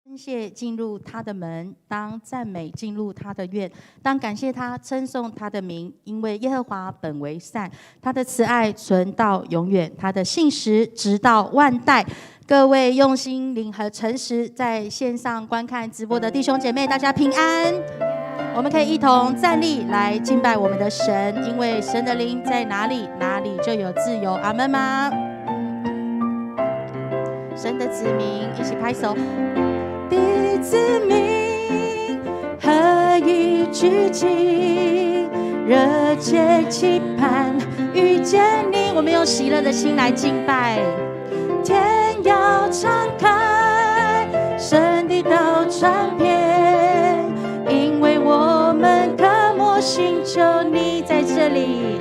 称谢进入他的门，当赞美进入他的院，当感谢他，称颂他的名，因为耶和华本为善，他的慈爱存到永远，他的信实直到万代。各位用心灵和诚实在线上观看直播的弟兄姐妹，大家平安。我们可以一同站立来敬拜我们的神，因为神的灵在哪里，哪里就有自由。阿们吗？神的子民一起拍手。的子民何以聚集，热切期盼遇见你。我们用喜乐的心来敬拜。天要敞开，神的道传遍，因为我们渴慕寻求你。在这里，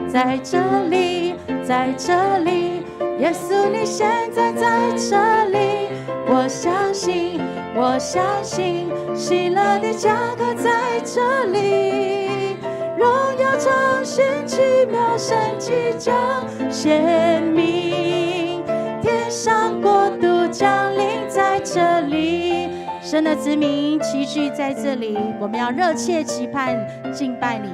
在这里，在这里，耶稣你现在在这里。我相信，我相信，喜乐的价格在这里，荣耀彰显，奇妙神迹将显明，天上国度降临在这里。神的子民齐聚在这里，我们要热切期盼敬拜你。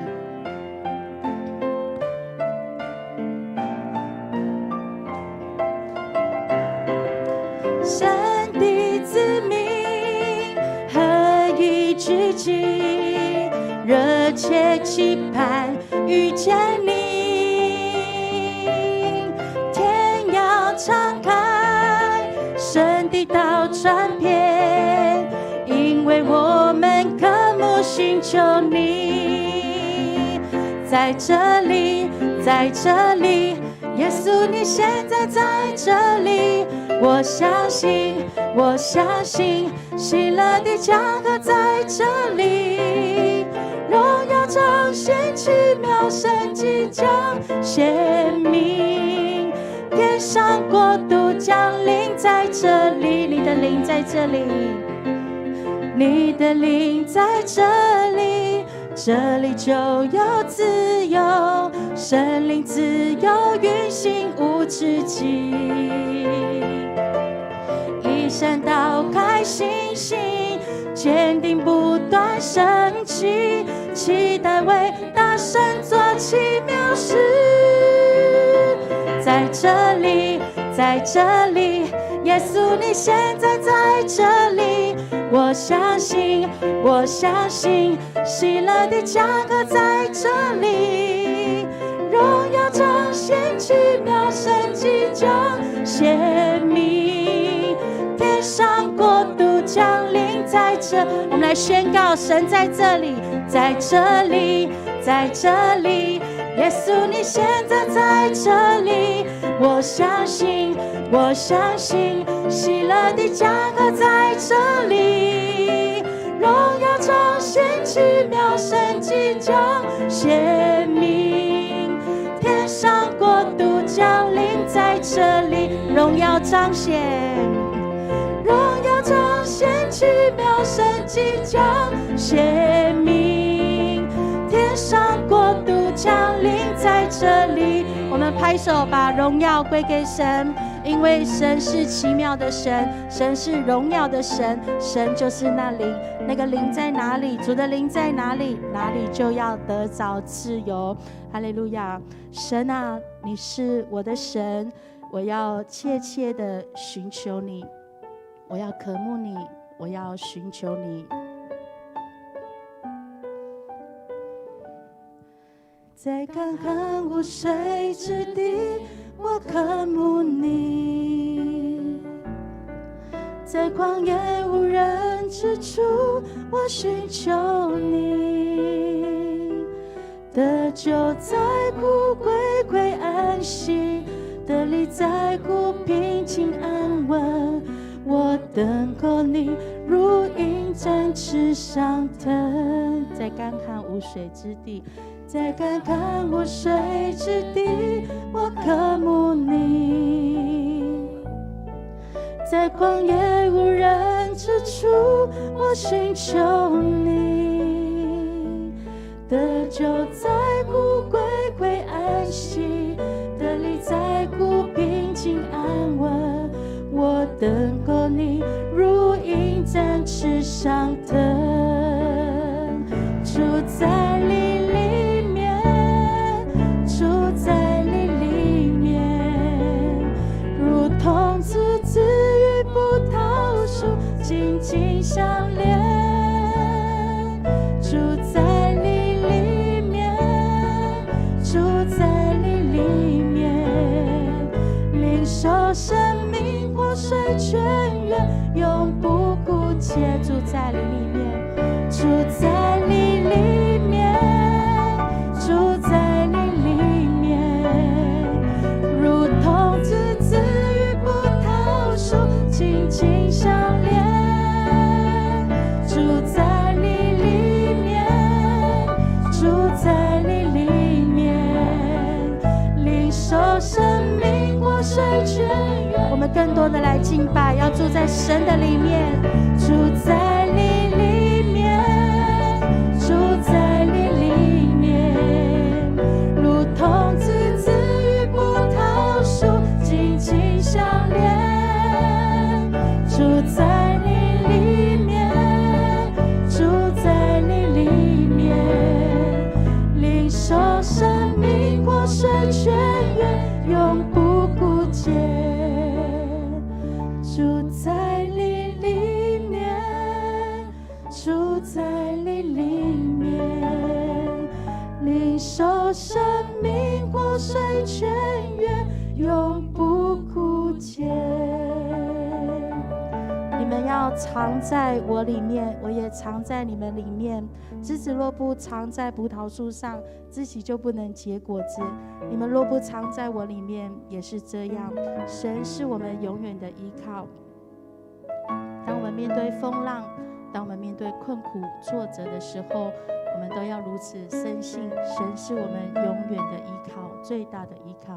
神的子民何以聚集，热切期盼遇见你。天要敞开，神的道传遍，因为我们渴慕寻求你。在这里，在这里，耶稣你现在在这里。我相信，我相信，喜乐的价格在这里，荣耀彰显，奇妙神迹将显明，天上国度降临在这里。你的灵在这里，你的灵在这里，这里就有自由，神灵自由运行无止境。一山倒开星星，坚定不断升起，期待为大神做奇妙事。在这里，在这里，耶稣你现在在这里。我相信，我相信，喜乐的价格在这里，荣耀彰显，奇妙神迹将显明，天上国度降临在这。我们来宣告，神在这里，在这里，在这里，耶稣你现在在这里。我相信，我相信，喜乐的价格在这里，荣耀彰显，奇妙神迹将显明，天上国度降临在这里，荣耀彰显，荣耀彰显，奇妙神迹将显明，天上国度降临在这里。我们拍手，把荣耀归给神，因为神是奇妙的神，神是荣耀的神，神就是那灵，那个灵在哪里，主的灵在哪里，哪里就要得着自由。哈利路亚！神啊，你是我的神，我要切切的寻求你，我要渴慕你，我要寻求你。在干旱无水之地，我渴慕你；在旷野无人之处，我寻求你。得救在苦，归归安息；得力在苦，平静安稳。我等候你，如鹰展翅上腾。在干旱无水之地，在干旱无水之地，我渴慕你；在旷野无人之处，我寻求你。得救在苦，归归安息；得力在苦，平静安稳。我等候你，如鹰上的，住在你里面，住在你里面，如同枝子与葡萄树紧紧相连，住在你里面，住在你里面，领受生命活水泉源，永不枯竭。住在你里面，住在你里面，住在你里面，如同枝子与葡萄树紧紧相连，住在你里面，住在你里面，领受生命活水泉源。我们更多的来敬拜，要住在神的里面，住在你里面，住在你里面，如同枝子与葡萄树紧紧相连，住在你里面，住在你里面，领受生命活水泉源，永不枯竭。住在你里面，住在你里面，领受生命活水泉源，永不枯竭。你们要藏在我里面，我也藏在你们里面。枝子若不藏在葡萄树上，自己就不能结果子。你们若不藏在我里面，也是这样。神是我们永远的依靠。当我们面对风浪，当我们面对困苦挫折的时候，我们都要如此深信，神是我们永远的依靠，最大的依靠。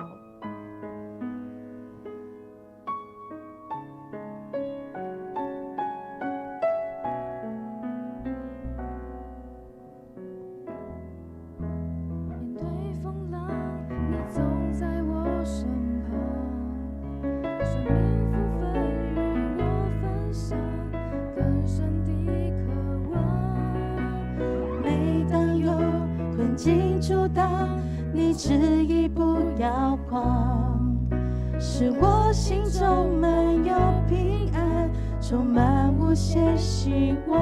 面对风浪，你总在我身旁，生命福分与我分享，更深的渴望。每当有困境阻挡，你旨意不要慌，使我心中满有平安，充满无限希望。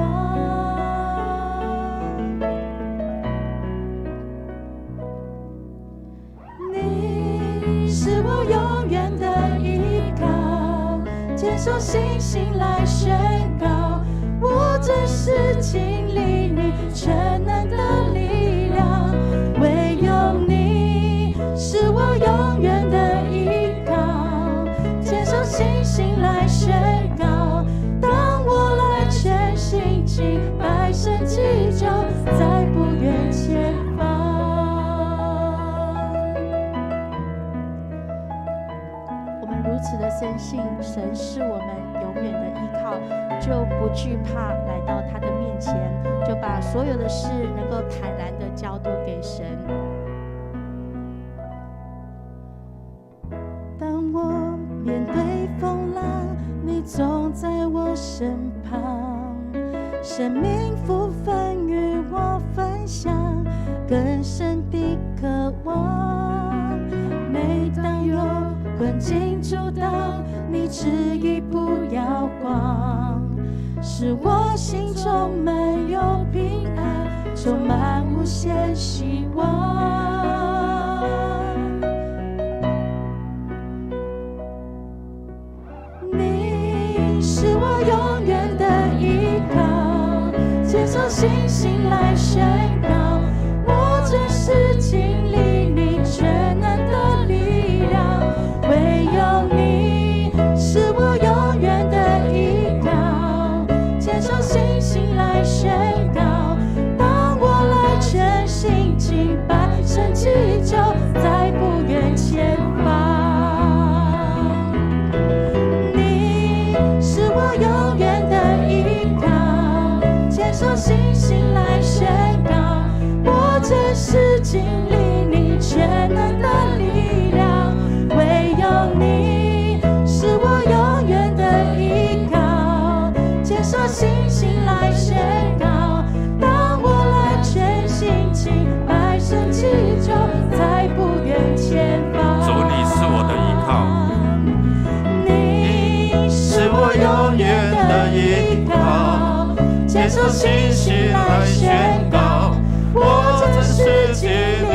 你是我永远的依靠，坚守信心来宣告，我真是经历你全能的力量，唯有你是我永远的依靠，坚守信心来宣告，当我来全心敬拜神祈求，在不远前方。我们如此的深信神是我们永远的依靠，就不惧怕来到他的面前，就把所有的事能够坦然的交托给神。当我面对风浪，你总在我身旁，生命福分与我分享，更深的渴望。每当有困境阻挡，你旨意不要慌，使我心中满有平安，充满无限希望。你是我永远的依靠，坚守信心来宣告，我真是经历你全能的力量，唯有你是我永远的依靠，坚守信心来宣告，当我来全心敬拜神祈求，在不远前方。你是我永远的依靠，坚守信心来宣告，受信心来宣告，我在世界里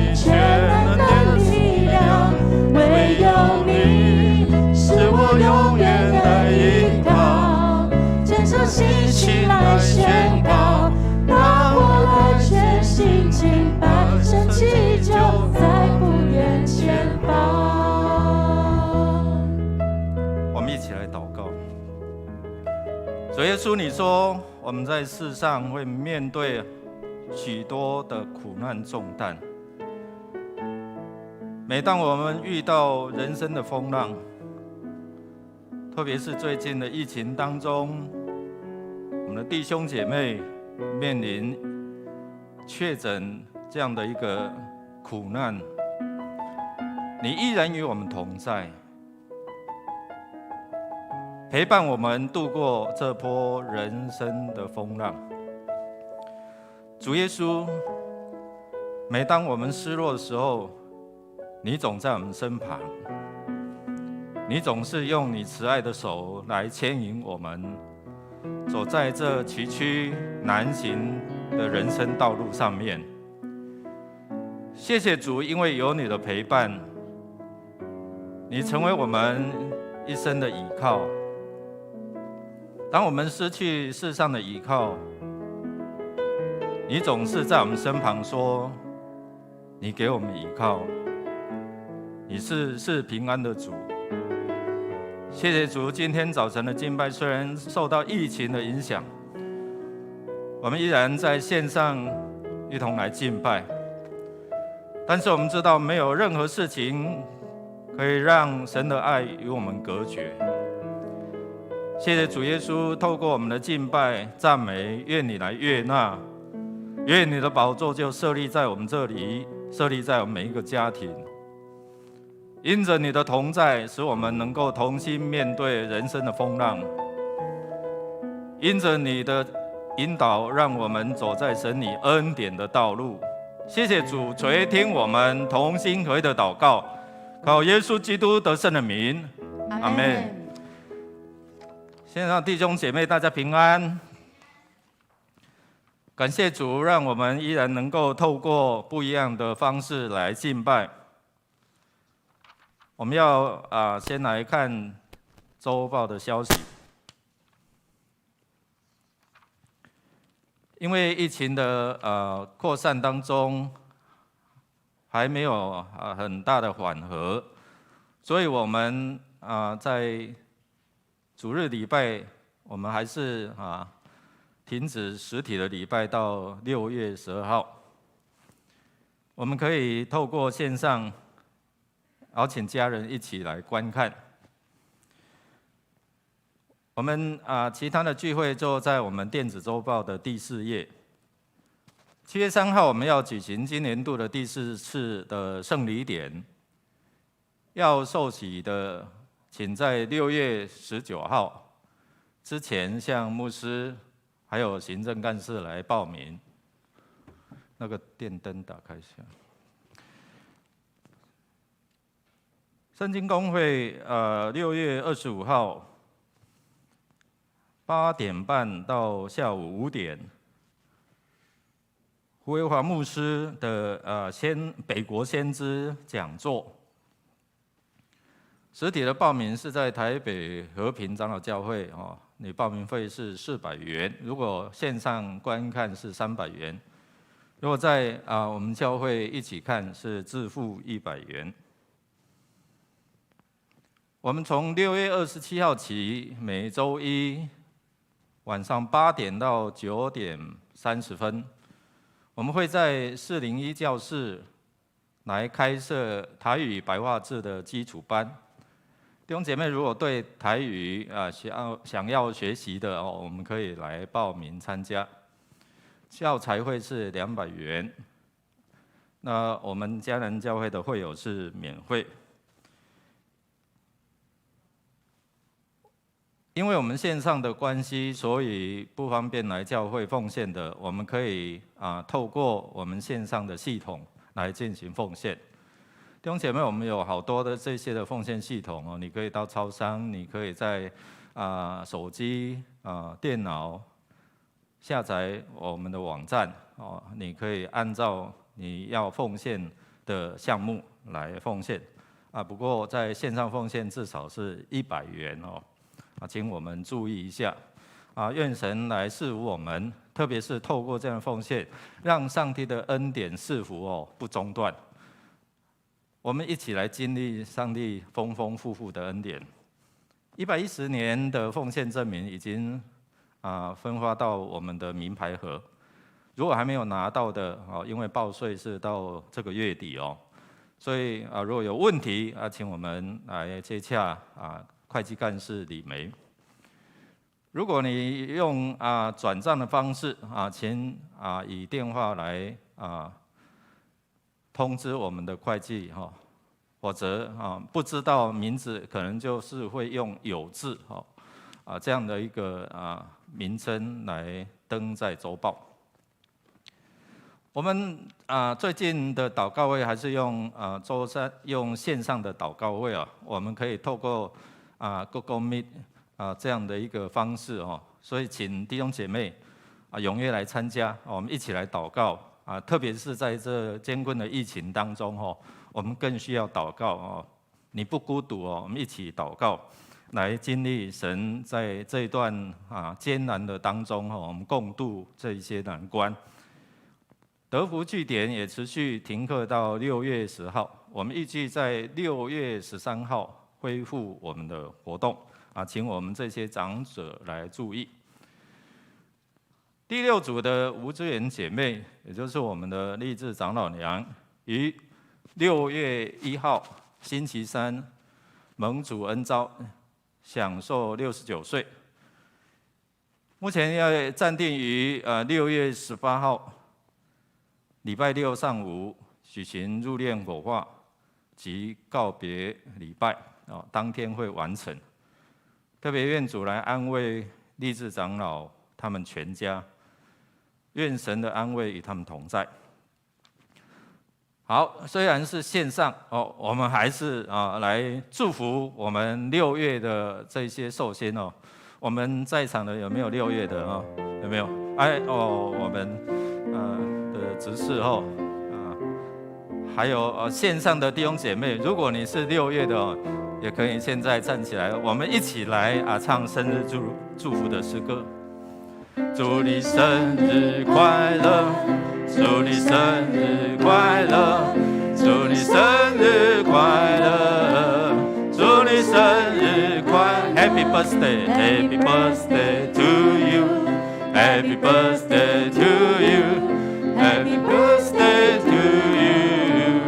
你全能的力量，唯有你是我永远的依靠。坚守信心来宣告，让我来全心敬拜，神迹就在不远前方。我们一起来祷告。主耶稣，你说我们在世上会面对许多的苦难重担，每当我们遇到人生的风浪，特别是最近的疫情当中，我们的弟兄姐妹面临确诊这样的一个苦难，你依然与我们同在，陪伴我们度过这波人生的风浪。主耶稣，每当我们失落的时候，你总在我们身旁，你总是用你慈爱的手来牵引我们，走在这崎岖难行的人生道路上面。谢谢主，因为有你的陪伴，你成为我们一生的依靠。当我们失去世上的依靠，你总是在我们身旁说，你给我们依靠，你是平安的主。谢谢主，今天早晨的敬拜虽然受到疫情的影响，我们依然在线上一同来敬拜，但是我们知道没有任何事情可以让神的爱与我们隔绝。谢谢主耶稣，透过我们的敬拜赞美，愿你来悦纳，愿你的宝座就设立在我们这里，设立在我们每一个家庭。因着你的同在，使我们能够同心面对人生的风浪；因着你的引导，让我们走在神你恩典的道路。谢谢主垂听我们同心合意的祷告，靠耶稣基督得胜的名，阿们。线上弟兄姐妹，大家平安。感谢主，让我们依然能够透过不一样的方式来敬拜。我们要先来看周报的消息。因为疫情的扩散当中，还没有很大的缓和，所以我们在主日礼拜，我们还是停止实体的礼拜到6月12号。我们可以透过线上邀请家人一起来观看。我们其他的聚会就在我们电子周报的第4页。7月3号我们要举行今年度的第4次的圣礼典，要受洗的，请在6月19号之前向牧师还有行政干事来报名。那个电灯打开一下。圣经公会6月25号8点半到下午5点，胡维华牧师的北国先知讲座。实体的报名是在台北和平长老教会你报名费是400元，如果线上观看是300元，如果在我们教会一起看是自付100元。我们从6月27号起，每周一晚上8点到9点30分，我们会在401教室来开设台语白话字的基础班。弟兄姐妹，如果对台语想要学习的我们可以来报名参加。教材会是200元，那我们嘉南教会的会友是免费。因为我们线上的关系，所以不方便来教会奉献的，我们可以透过我们线上的系统来进行奉献。弟兄姐妹，我们有好多的这些的奉献系统你可以到超商，你可以在手机、电脑下载我们的网站哦，你可以按照你要奉献的项目来奉献啊。不过在线上奉献至少是100元哦，啊，请我们注意一下啊。愿神来赐福我们，特别是透过这样的奉献，让上帝的恩典赐福哦不中断。我们一起来经历上帝丰丰富富的恩典。110年的奉献证明已经分发到我们的名牌盒。如果还没有拿到的因为报税是到这个月底哦，所以如果有问题请我们来接洽会计干事李梅。如果你用转账的方式请以电话来通知我们的会计否则不知道名字，可能就是会用有字这样的一个名称来登在周报。我们最近的祷告会还是用周三用线上的祷告会我们可以透过Google Meet 这样的一个方式所以请弟兄姐妹踊跃来参加，我们一起来祷告特别是在这艰困的疫情当中我们更需要祷告你不孤独我们一起祷告。来经历神在这一段艰难的当中我们共度这一些难关。德福据点也持续停课到6月10号，我们预计在6月13号恢复我们的活动请我们这些长者来注意。第6组的无资源姐妹，也就是我们的励志长老娘，于6月1号星期三蒙主恩召，享受69岁。目前要暂定于6月18号礼拜六上午举行入殓火化及告别礼拜当天会完成。特别愿主来安慰励志长老他们全家，愿神的安慰与他们同在。好，虽然是线上我们还是来祝福我们6月的这些寿星我们在场的有没有6月的有没有？我们的执事还有线上的弟兄姐妹，如果你是6月的也可以现在站起来，我们一起来唱生日祝福的诗歌。祝你生日快乐，祝你生日快乐，祝你生日快乐，祝你生日快乐 ，Happy birthday, Happy birthday to you, Happy birthday to you, Happy birthday to you,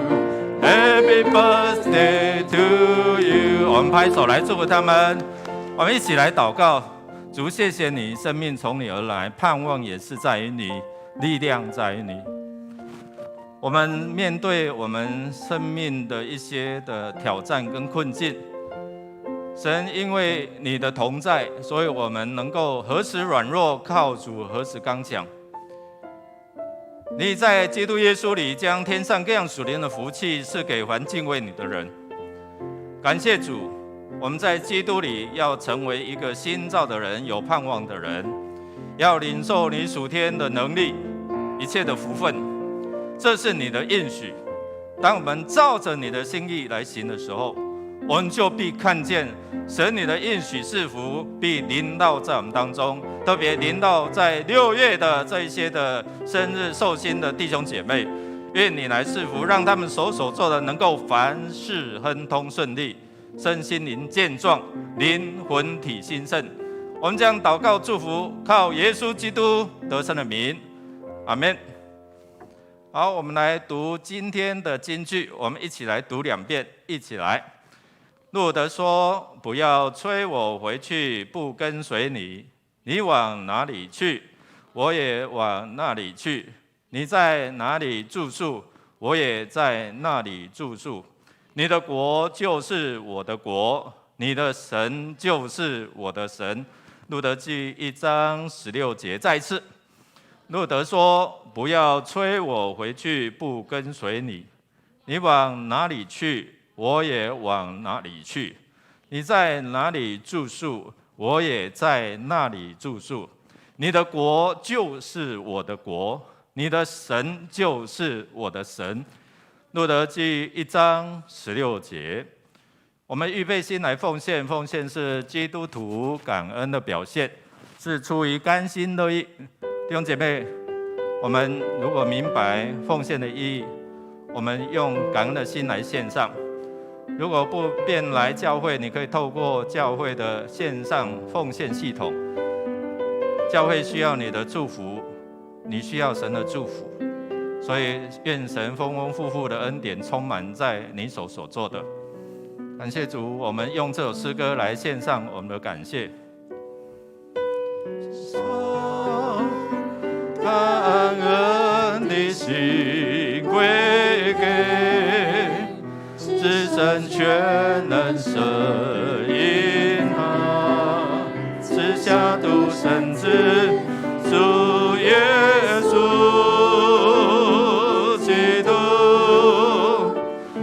Happy birthday to you。我们拍手来祝福他们，我们一起来祷告。主，谢谢你，生命从你而来，盼望也是在于你，力量在于你。我们面对我们生命的一些的挑战跟困境，神因为你的同在，所以我们能够何时软弱，靠主何时刚强。你在基督耶稣里将天上各样属灵的福气赐给凡敬畏你的人。感谢主，我们在基督里要成为一个新造的人，有盼望的人，要领受你属天的能力，一切的福分，这是你的应许。当我们照着你的心意来行的时候，我们就必看见神你的应许赐福必临到在我们当中，特别临到在6月的这一些的生日寿星的弟兄姐妹，愿你来赐福，让他们所做的能够凡事亨通顺利，身心灵健壮，灵魂体兴盛。我们将祷告祝福，靠耶稣基督得胜的名，阿们。好，我们来读今天的金句，我们一起来读2遍，一起来。路德说：“不要催我回去，不跟随你。你往哪里去，我也往那里去。你在哪里住宿，我也在那里住宿。你的国就是我的国，你的神就是我的神。”路德记1章16节。再一次，路德说：“不要催我回去，不跟随你。你往哪里去，我也往哪里去。你在哪里住宿，我也在那里住宿。你的国就是我的国，你的神就是我的神。路德记1章16节。我们预备心来奉献，奉献是基督徒感恩的表现，是出于甘心乐意。弟兄姐妹，我们如果明白奉献的意义，我们用感恩的心来献上。如果不便来教会，你可以透过教会的线上奉献系统。教会需要你的祝福，你需要神的祝福，所以愿神丰丰富富的恩典充满在你所做的。感谢主，我们用这首诗歌来献上我们的感谢。感恩的心归给至神全能神因他赐下独生子主耶稣基督，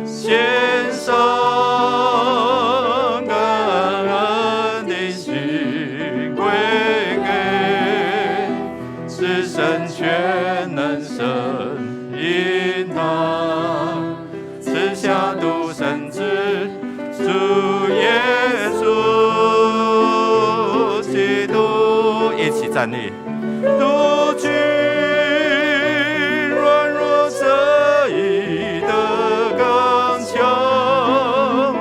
献上感恩的心归给至神全能神因他赐下独生子主耶稣基督，一起站立。如今软弱侧翼的刚强，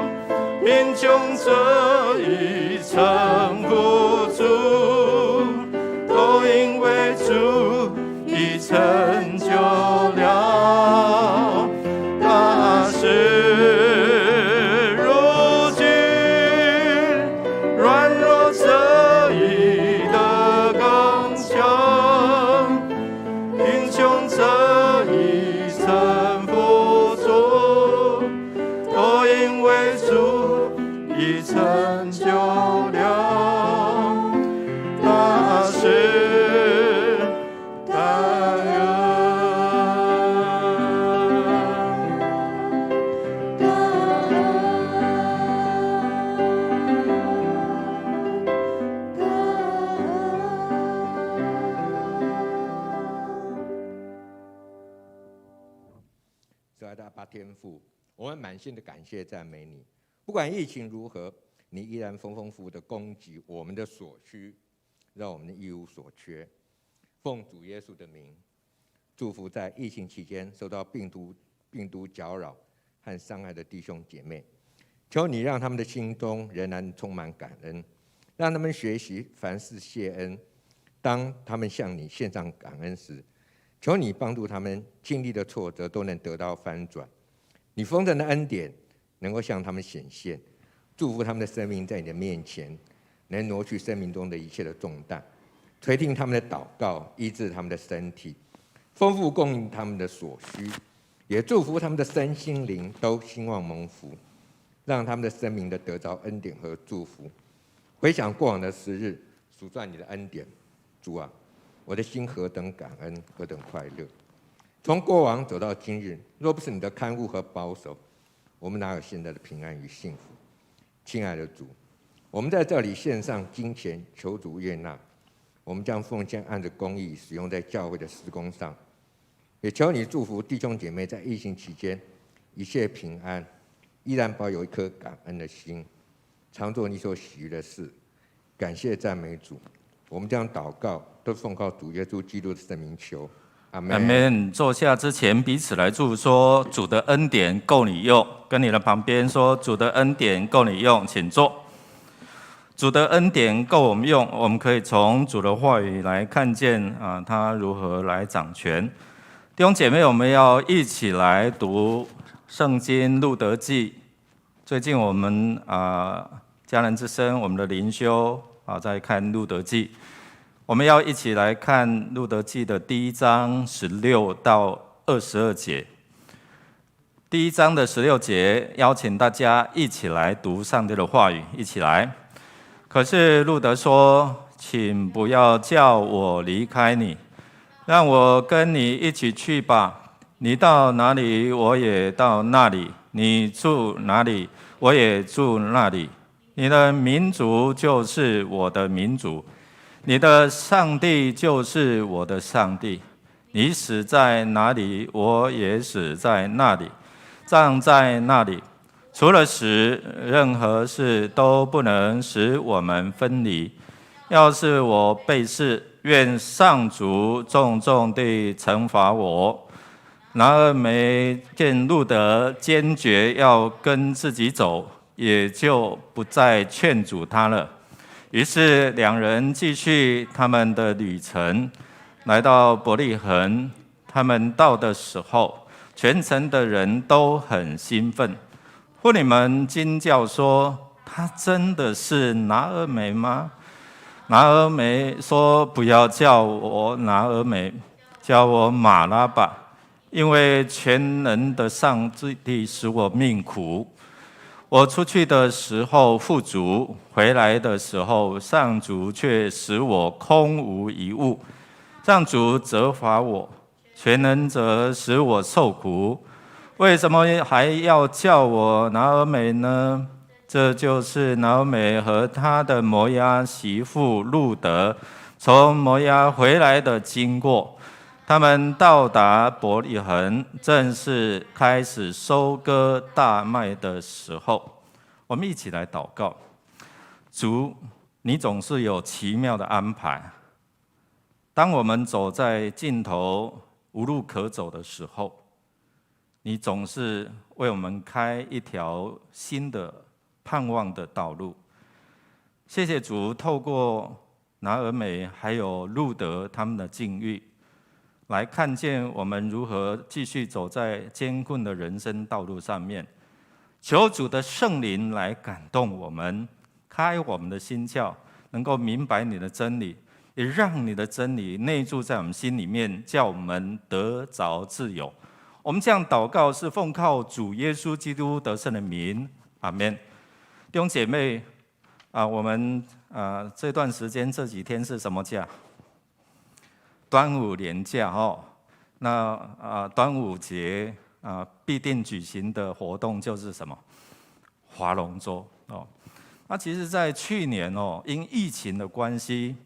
贫穷侧翼撑不住，都因为主已成就了大事。如今软弱侧翼的刚强，贫穷侧翼撑不住，都因为主已成就了大事。感恩，感恩，感主爱的阿爸天父，我们满心的感谢赞美你。不管疫情如何，你依然丰丰富富的供给我们的所需，让我们一无所缺。奉主耶稣的名，祝福在疫情期间受到病毒搅扰和伤害的弟兄姐妹。求你让他们的心中仍然充满感恩，让他们学习凡事谢恩。当他们向你献上感恩时，求你帮助他们经历的挫折都能得到翻转，你丰盛的恩典能够向他们显现，祝福他们的生命在你的面前，能挪去生命中的一切的重担，垂听他们的祷告，医治他们的身体，丰富供应他们的所需，也祝福他们的身心灵都兴旺蒙福，让他们的生命的得着恩典和祝福。回想过往的时日，数算你的恩典，主啊，我的心何等感恩，何等快乐！从过往走到今日，若不是你的看护和保守，我们哪有现在的平安与幸福？亲爱的主，我们在这里献上金钱，求主悦纳。我们将奉献按着公义使用在教会的事工上，也求你祝福弟兄姐妹在疫情期间一切平安，依然保有一颗感恩的心，常做你所喜悦的事。感谢赞美主，我们将祷告都奉靠主耶稣基督的圣名求，阿们。阿们。坐下之前，彼此来祝说：主的恩典够你用。跟你的旁边说：主的恩典够你用，请坐。主的恩典够我们用，我们可以从主的话语来看见他如何来掌权。弟兄姐妹，我们要一起来读圣经路德记。最近我们家人之声，我们的灵修在看路德记，我们要一起来看路德记的第1章16到22节。第1章的16节，邀请大家一起来读上帝的话语，一起来。可是路德说：“请不要叫我离开你，让我跟你一起去吧。你到哪里，我也到那里；你住哪里，我也住那里。你的民族就是我的民族，你的上帝就是我的上帝。你死在哪里，我也死在那里，葬在那里。除了死，任何事都不能使我们分离。要是我背誓，愿上主重重地惩罚我。然而没见路德坚决要跟自己走，也就不再劝阻他了。于是两人继续他们的旅程，来到伯利恒。他们到的时候，全城的人都很兴奋。妇女们惊叫说：“她真的是拿俄美吗？”拿俄美说：“不要叫我拿俄美，叫我马拉巴，因为全能的上帝使我命苦。我出去的时候富足，回来的时候上主却使我空无一物。上主责罚我，全能者使我受苦。为什么还要叫我拿俄美呢？”这就是拿俄美和他的摩押媳妇路德从摩押回来的经过。他们到达伯利恒，正是开始收割大麦的时候。我们一起来祷告：主，你总是有奇妙的安排。当我们走在尽头无路可走的时候，你总是为我们开一条新的盼望的道路。谢谢主，透过拿俄美还有路德他们的境遇，来看见我们如何继续走在艰困的人生道路上面。求主的圣灵来感动我们，开我们的心窍，能够明白你的真理，也让你的真理内住在我们心里面，叫我们得着自由。我们这样祷告是奉靠主耶稣基督得胜的名，阿们。弟兄姐妹，我们这段时间这几天是什么假？端午连假哦。那端午节必定举行的活动就是什么？划龙舟哦。那其实，在去年哦，因疫情的关系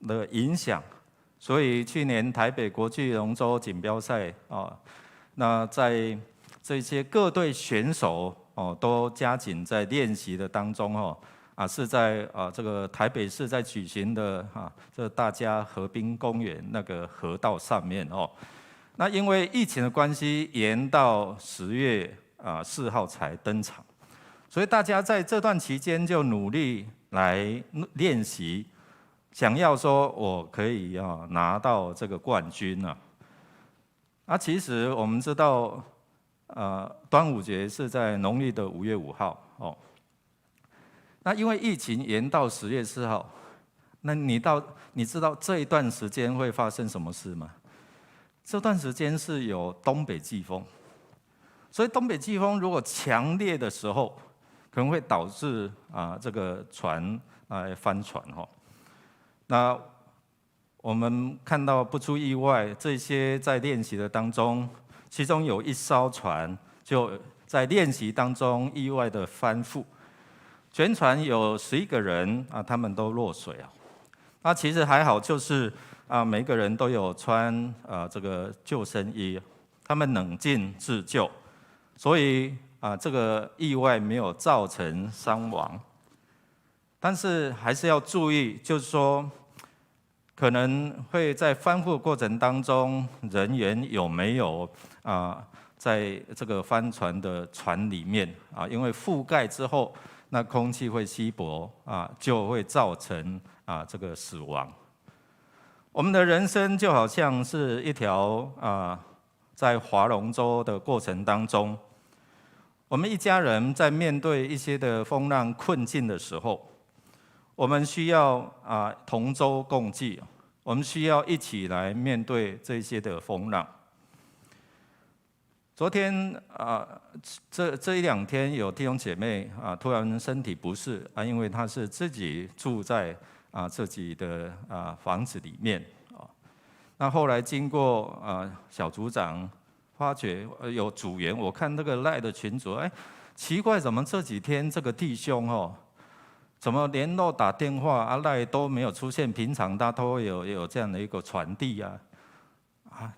的影响，所以去年台北国际龙舟锦标赛那在这些各队选手都加紧在练习的当中是在这个台北市在举行的这大家河滨公园那个河道上面那因为疫情的关系，延到10月4号才登场，所以大家在这段期间就努力来练习，想要说我可以拿到这个冠军其实我们知道，端午节是在农历的5月5号那因为疫情延到10月4号，那你知道这一段时间会发生什么事吗？这段时间是有东北季风，所以东北季风如果强烈的时候，可能会导致这个船翻船那我们看到不出意外，这些在练习的当中，其中有一艘船就在练习当中意外的翻覆，全船有11个人他们都落水那其实还好，就是每个人都有穿这个救生衣，他们冷静自救，所以这个意外没有造成伤亡。但是还是要注意，就是说可能会在翻覆过程当中，人员有没有在这个帆船的船里面因为覆盖之后，那空气会稀薄就会造成这个死亡。我们的人生就好像是一条在划龙舟的过程当中，我们一家人在面对一些的风浪困境的时候，我们需要同舟共济，我们需要一起来面对这些的风浪。昨天这1-2天有弟兄姐妹突然身体不适因为他是自己住在自己的房子里面那后来经过小组长发觉有组员，我看那个赖的群组，奇怪，怎么这几天这个弟兄怎么联络打电话啊赖都没有出现？平常他都会有这样的一个传递啊，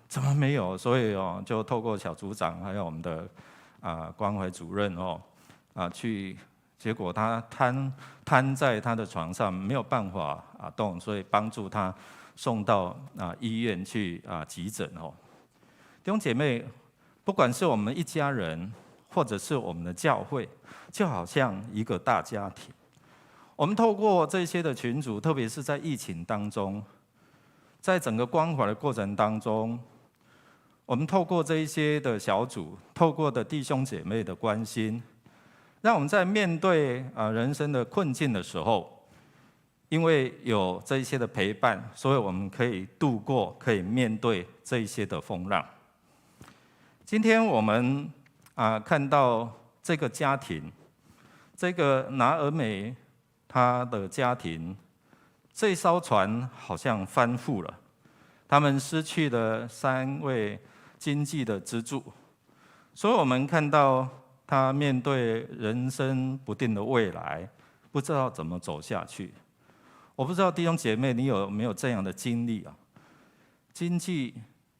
怎么没有？所以就透过小组长还有我们的关怀主任去，结果他瘫在他的床上，没有办法动，所以帮助他送到医院去急诊弟兄姐妹，不管是我们一家人，或者是我们的教会，就好像一个大家庭。我们透过这些的群组，特别是在疫情当中，在整个关怀的过程当中，我们透过这一些的小组，透过的弟兄姐妹的关心，让我们在面对人生的困境的时候，因为有这一些的陪伴，所以我们可以度过，可以面对这一些的风浪。今天我们看到这个家庭，这个拿俄美他的家庭，这艘船好像翻覆了，他们失去了3位经济的支柱，所以我们看到他面对人生不定的未来，不知道怎么走下去。我不知道弟兄姐妹你有没有这样的经历经济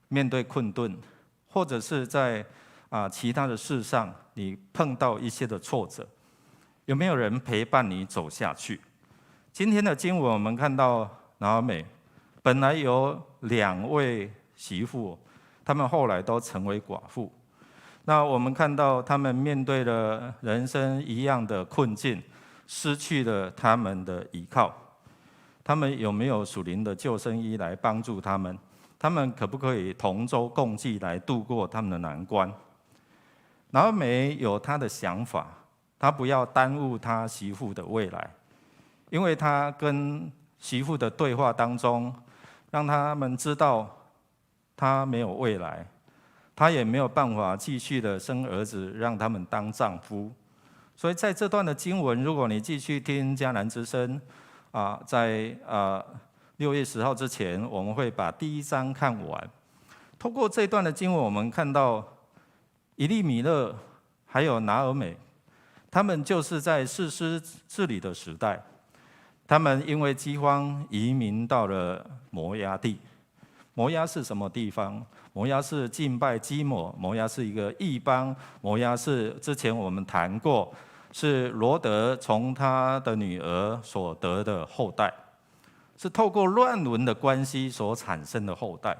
面对困顿，或者是在其他的事上你碰到一些的挫折，有没有人陪伴你走下去？今天的经文我们看到拿俄美本来有2位媳妇，他们后来都成为寡妇。那我们看到他们面对了人生一样的困境，失去了他们的依靠。他们有没有属灵的救生衣来帮助他们？他们可不可以同舟共济来度过他们的难关？拿俄美有他的想法，他不要耽误他媳妇的未来，因为他跟媳妇的对话当中，让他们知道他没有未来，他也没有办法继续的生儿子让他们当丈夫。所以在这段的经文，如果你继续听迦南之声在6月10号之前，我们会把第1章看完。透过这段的经文，我们看到以利米勒还有拿俄美，他们就是在士师治理的时代，他们因为饥荒移民到了摩押地。摩押是什么地方？摩押是敬拜基抹，摩押是一个异邦，摩押是之前我们谈过，是罗德从他的女儿所得的后代，是透过乱伦的关系所产生的后代，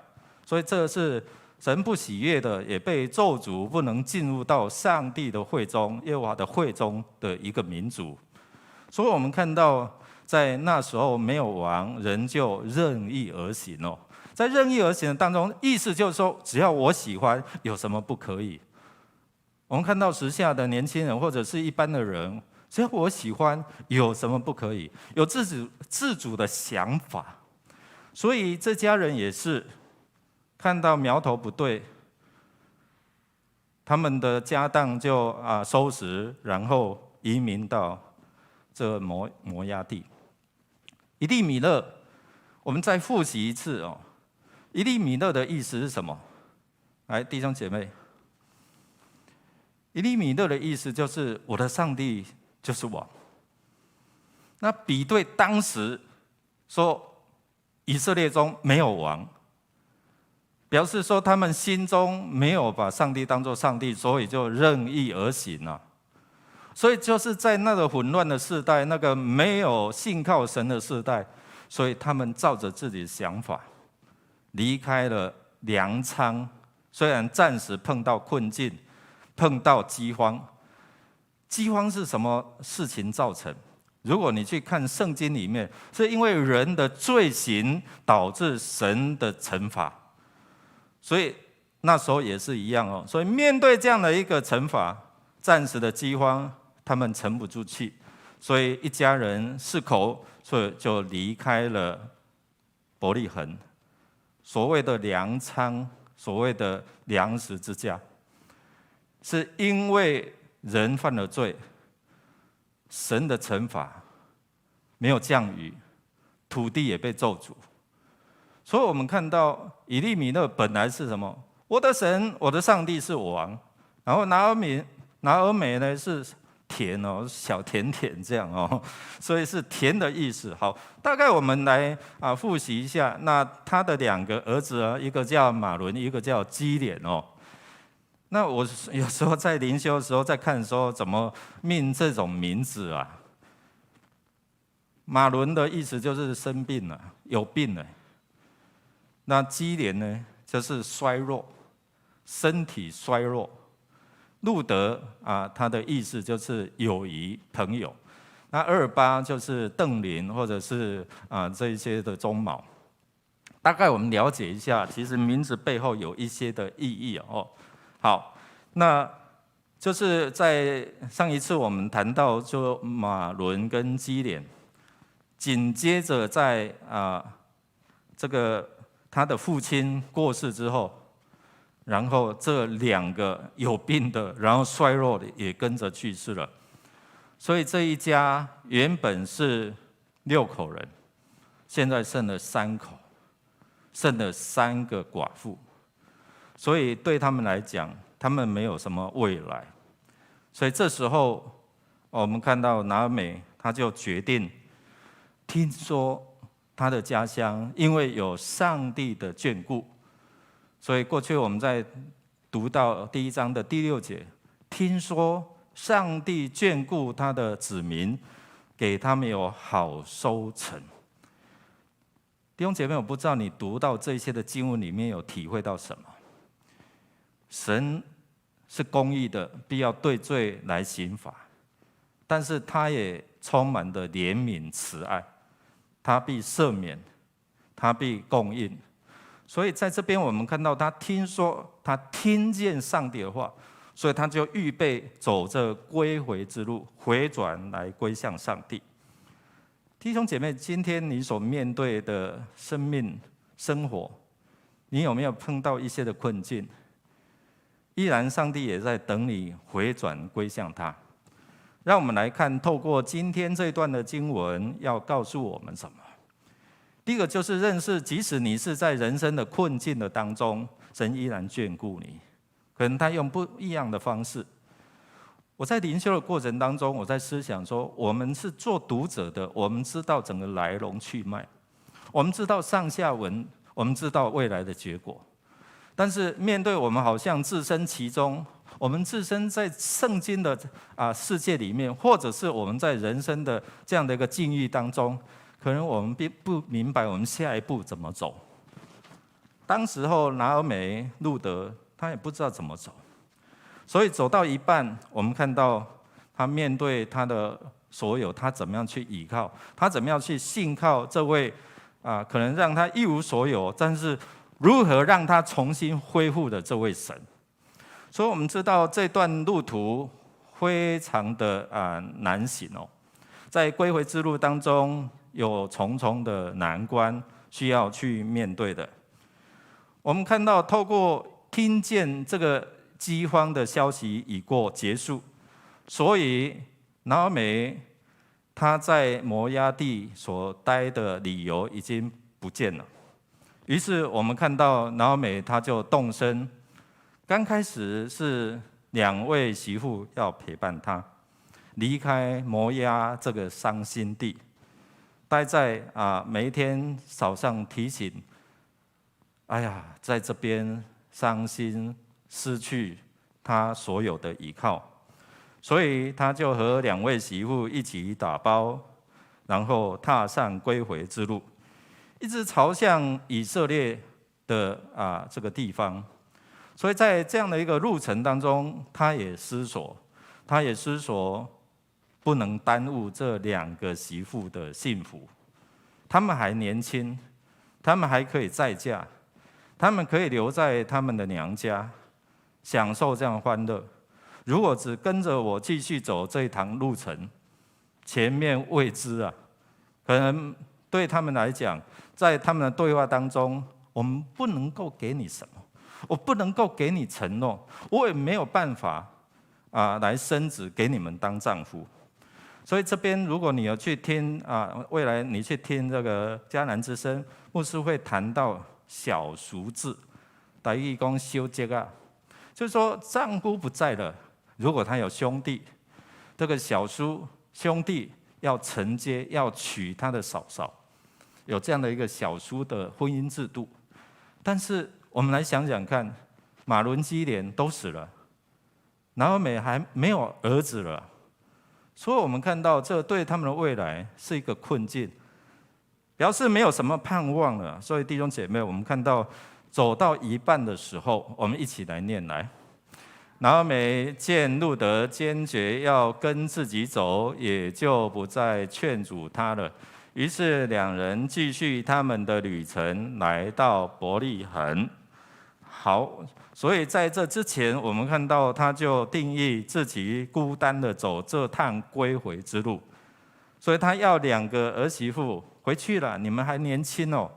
所以这是神不喜悦的，也被咒诅不能进入到上帝的会中，耶和华的会中的一个民族。所以我们看到在那时候没有王，人就任意而行在任意而行的当中，意思就是说，只要我喜欢，有什么不可以？我们看到时下的年轻人或者是一般的人，只要我喜欢，有什么不可以？有自主的想法。所以这家人也是看到苗头不对，他们的家当就收拾，然后移民到这摩押地。以利米勒，我们再复习一次以利米勒的意思是什么？来，弟兄姐妹，以利米勒的意思就是我的上帝就是王。那比对当时说以色列中没有王，表示说他们心中没有把上帝当作上帝，所以就任意而行了。所以就是在那个混乱的世代，那个没有信靠神的世代，所以他们照着自己的想法离开了粮仓，虽然暂时碰到困境，碰到饥荒。饥荒是什么事情造成？如果你去看圣经里面，是因为人的罪行导致神的惩罚，所以那时候也是一样所以面对这样的一个惩罚，暂时的饥荒，他们沉不住气，所以一家人4口，所以就离开了伯利恒。所谓的粮仓，所谓的粮食之家，是因为人犯了罪，神的惩罚没有降雨，土地也被咒诅。所以我们看到以利米勒本来是什么？我的神，我的上帝是我王。然后拿俄美呢是甜哦，小甜甜这样哦，所以是甜的意思。好，大概我们来复习一下。那他的2个儿子啊，一个叫马伦，一个叫基连哦。那我有时候在灵修的时候，在看的时候，怎么命这种名字啊？马伦的意思就是生病了，有病了。那基连呢，就是衰弱，身体衰弱。路德他的意思就是友谊、朋友。那28就是邓林或者是这一些的中卯。大概我们了解一下，其实名字背后有一些的意义哦。好，那就是在上一次我们谈到就马伦跟基连，紧接着在这个他的父亲过世之后。然后这2个有病的，然后衰弱的也跟着去世了，所以这一家原本是6口人，现在剩了3口，剩了3个寡妇，所以对他们来讲，他们没有什么未来。所以这时候我们看到拿俄美，他就决定，听说他的家乡因为有上帝的眷顾。所以过去我们在读到第1章的第6节，听说上帝眷顾他的子民，给他们有好收成。弟兄姐妹，我不知道你读到这些的经文里面有体会到什么？神是公义的，必要对罪来刑罚，但是他也充满的怜悯慈爱，他必赦免，他必供应。所以在这边我们看到他听见上帝的话，所以他就预备走这归回之路，回转来归向上帝。弟兄姐妹，今天你所面对的生命生活，你有没有碰到一些的困境？依然上帝也在等你回转归向他。让我们来看，透过今天这一段的经文要告诉我们什么？第一个就是认识，即使你是在人生的困境的当中，神依然眷顾你，可能他用不一样的方式。我在灵修的过程当中，我在思想说，我们是做读者的，我们知道整个来龙去脉，我们知道上下文，我们知道未来的结果。但是面对我们好像置身其中，我们置身在圣经的世界里面，或者是我们在人生的这样的一个境遇当中，可能我们并不明白我们下一步怎么走。当时候拿俄美、路德，他也不知道怎么走，所以走到一半，我们看到他面对他的所有，他怎么样去依靠，他怎么样去信靠这位可能让他一无所有，但是如何让他重新恢复的这位神。所以我们知道这段路途非常的难行哦，在归回之路当中，有重重的难关需要去面对的。我们看到，透过听见这个饥荒的消息已过结束，所以拿俄美他在摩押地所待的理由已经不见了。于是我们看到拿俄美他就动身，刚开始是2位媳妇要陪伴他离开摩押这个伤心地。待在每一天早上提醒，哎呀，在这边伤心，失去他所有的依靠，所以他就和2位媳妇一起打包，然后踏上归回之路，一直朝向以色列的这个地方。所以在这样的一个路程当中，他也思索不能耽误这2个媳妇的幸福。他们还年轻，他们还可以再嫁，他们可以留在他们的娘家，享受这样欢乐。如果只跟着我继续走这一趟路程，前面未知可能对他们来讲，在他们的对话当中，我们不能够给你什么，我不能够给你承诺，我也没有办法来升职给你们当丈夫。所以这边如果你有去听未来你去听这个迦南之声，牧师会谈到小叔制，台语讲小姐就是说丈夫不在了，如果他有兄弟，这个小叔兄弟要承接，要娶他的嫂嫂，有这样的一个小叔的婚姻制度。但是我们来想想看，马伦基连都死了，拿俄美还没有儿子了，所以我们看到这对他们的未来是一个困境，表示没有什么盼望了。所以弟兄姐妹，我们看到走到一半的时候，我们一起来念来。拿俄美见路得坚决要跟自己走，也就不再劝阻他了。于是两人继续他们的旅程，来到伯利恒。好，所以在这之前，我们看到他就定义自己孤单的走这趟归回之路，所以他要2个儿媳妇回去了，你们还年轻哦，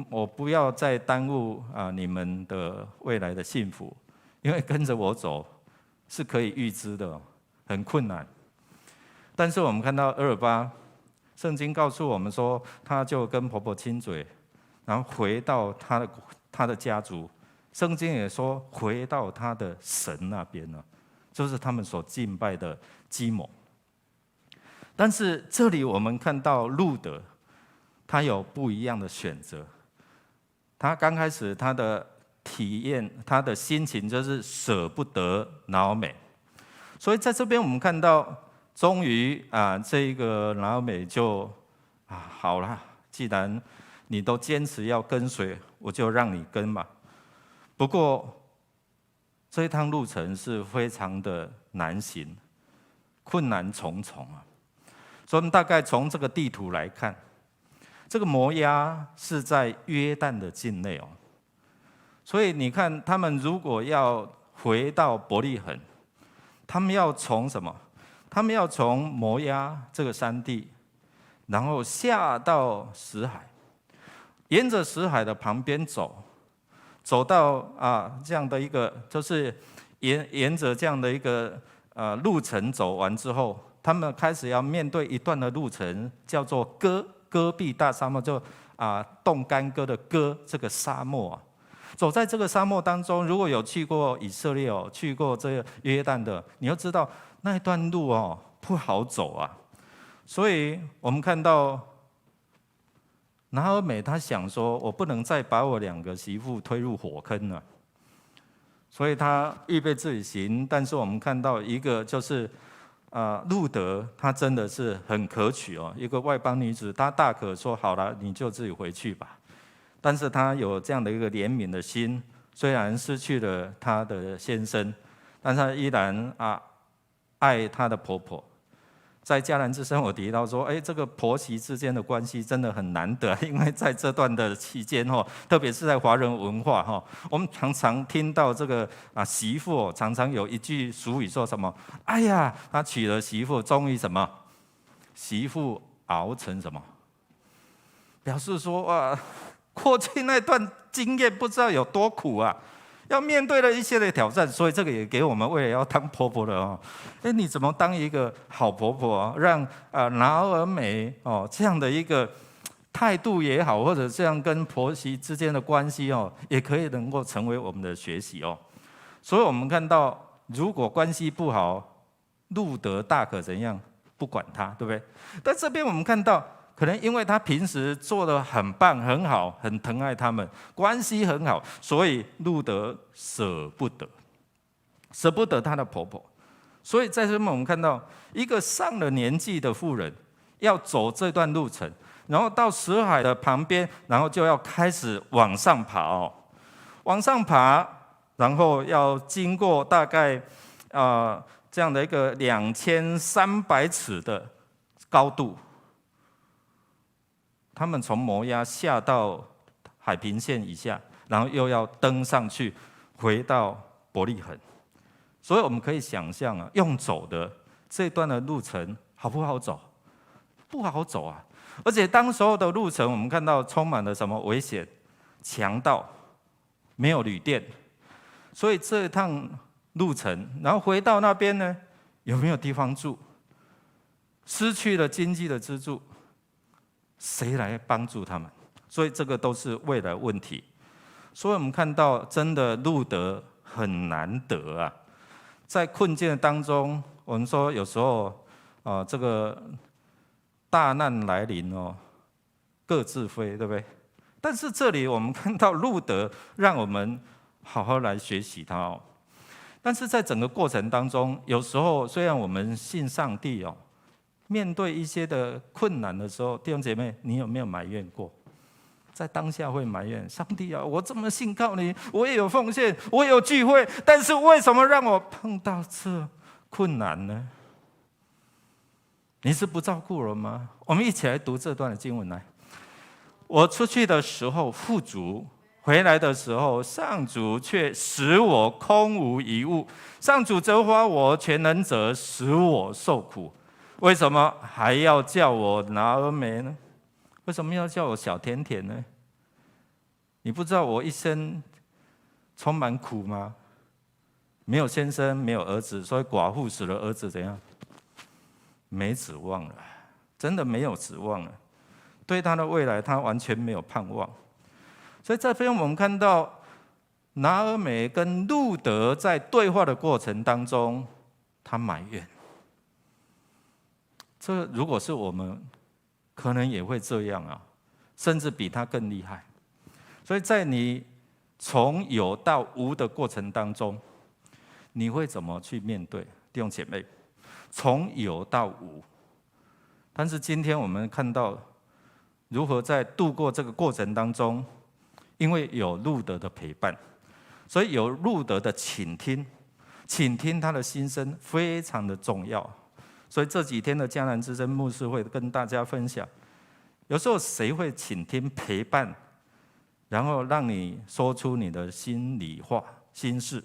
我不要再耽误你们的未来的幸福。因为跟着我走是可以预知的，很困难。但是我们看到28，圣经告诉我们说，他就跟婆婆亲嘴，然后回到他的家族。圣经也说，回到他的神那边了，就是他们所敬拜的基某。但是这里我们看到路得，他有不一样的选择。他刚开始他的体验，他的心情就是舍不得拿俄美，所以在这边我们看到，终于这个拿俄美就好了，既然你都坚持要跟随，我就让你跟嘛。不过这一趟路程是非常的难行，困难重重啊。所以我们大概从这个地图来看，这个摩押是在约旦的境内哦。所以你看，他们如果要回到伯利恒，他们要从什么？他们要从摩押这个山地，然后下到死海，沿着死海的旁边走，走到这样的一个，就是沿着这样的一个路程走完之后，他们开始要面对一段的路程，叫做戈壁大沙漠，就冻干戈的戈这个沙漠啊。走在这个沙漠当中，如果有去过以色列去过这个约旦的，你要知道那一段路不好走啊。所以我们看到拿俄美，他想说，我不能再把我2个媳妇推入火坑了，所以他预备自己行。但是我们看到一个就是路得，他真的是很可取哦，一个外邦女子，她大可说好了，你就自己回去吧。但是她有这样的一个怜悯的心，虽然失去了她的先生，但是她依然爱她的婆婆。在迦南之声，我提到说，这个婆媳之间的关系真的很难得，因为在这段的期间特别是在华人文化我们常常听到这个媳妇常常有一句俗语说什么？哎呀，他娶了媳妇，终于什么？媳妇熬成什么？表示说过去那段经验不知道有多苦啊，要面对了一些的挑战，所以这个也给我们未来要当婆婆的你怎么当一个好婆婆让拿俄美这样的一个态度也好，或者这样跟婆媳之间的关系也可以能够成为我们的学习所以我们看到，如果关系不好，路得大可怎样不管他，对不对？但这边我们看到，可能因为他平时做得很棒、很好、很疼爱他们，关系很好，所以路得舍不得他的婆婆。所以在这边我们看到，一个上了年纪的妇人要走这段路程，然后到死海的旁边，然后就要开始往上爬往上爬，然后要经过大概这样的一个2300尺的高度。他们从摩押下到海平线以下，然后又要登上去，回到伯利恒。所以我们可以想象用走的这段的路程好不好走？不好走啊！而且当时候的路程，我们看到充满了什么危险、强盗，没有旅店。所以这趟路程，然后回到那边呢，有没有地方住？失去了经济的支柱。谁来帮助他们？所以这个都是未来问题。所以我们看到，真的路得很难得啊，在困境当中，我们说有时候这个大难来临各自飞，对不对？但是这里我们看到路德让我们好好来学习他但是在整个过程当中，有时候虽然我们信上帝面对一些的困难的时候，弟兄姐妹，你有没有埋怨过？在当下会埋怨上帝啊，我这么信靠你，我也有奉献，我也有聚会，但是为什么让我碰到这困难呢？你是不照顾人吗？我们一起来读这段的经文来。我出去的时候富足，回来的时候上主却使我空无一物。上主责罚我，全能者使我受苦。为什么还要叫我拿俄梅呢？为什么要叫我小甜甜呢？你不知道我一生充满苦吗？没有先生，没有儿子，所以寡妇死了儿子怎样？没指望了，真的没有指望了。对他的未来，他完全没有盼望。所以这边我们看到拿俄美跟路德在对话的过程当中，他埋怨。这如果是我们，可能也会这样甚至比他更厉害。所以在你从有到无的过程当中，你会怎么去面对？弟兄姐妹，从有到无。但是今天我们看到如何在度过这个过程当中，因为有路德的陪伴，所以有路德的倾听，倾听他的心声非常的重要。所以这几天的迦南之声牧师会跟大家分享，有时候谁会倾听陪伴，然后让你说出你的心里话、心事。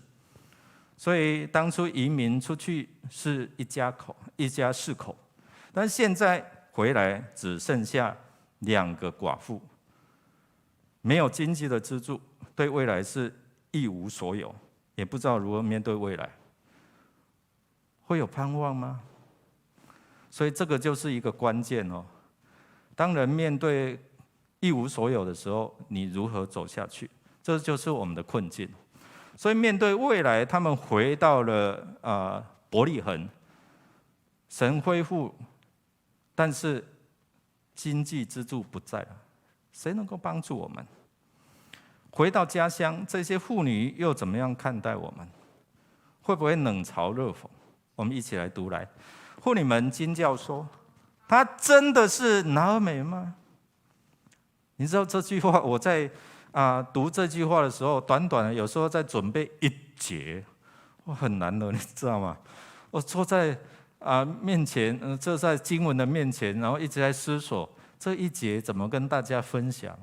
所以当初移民出去是一家4口，但现在回来只剩下2个寡妇，没有经济的支柱，对未来是一无所有，也不知道如何面对未来，会有盼望吗？所以这个就是一个关键当人面对一无所有的时候，你如何走下去？这就是我们的困境。所以面对未来，他们回到了伯利恒，神恢复，但是经济支柱不在了，谁能够帮助我们？回到家乡，这些妇女又怎么样看待我们？会不会冷嘲热讽？我们一起来读来。妇女们惊叫说：“她真的是拿俄美吗？”你知道这句话，我在读这句话的时候，短短的有时候在准备1节，很难的，你知道吗？我坐在面前，坐在经文的面前，然后一直在思索这1节怎么跟大家分享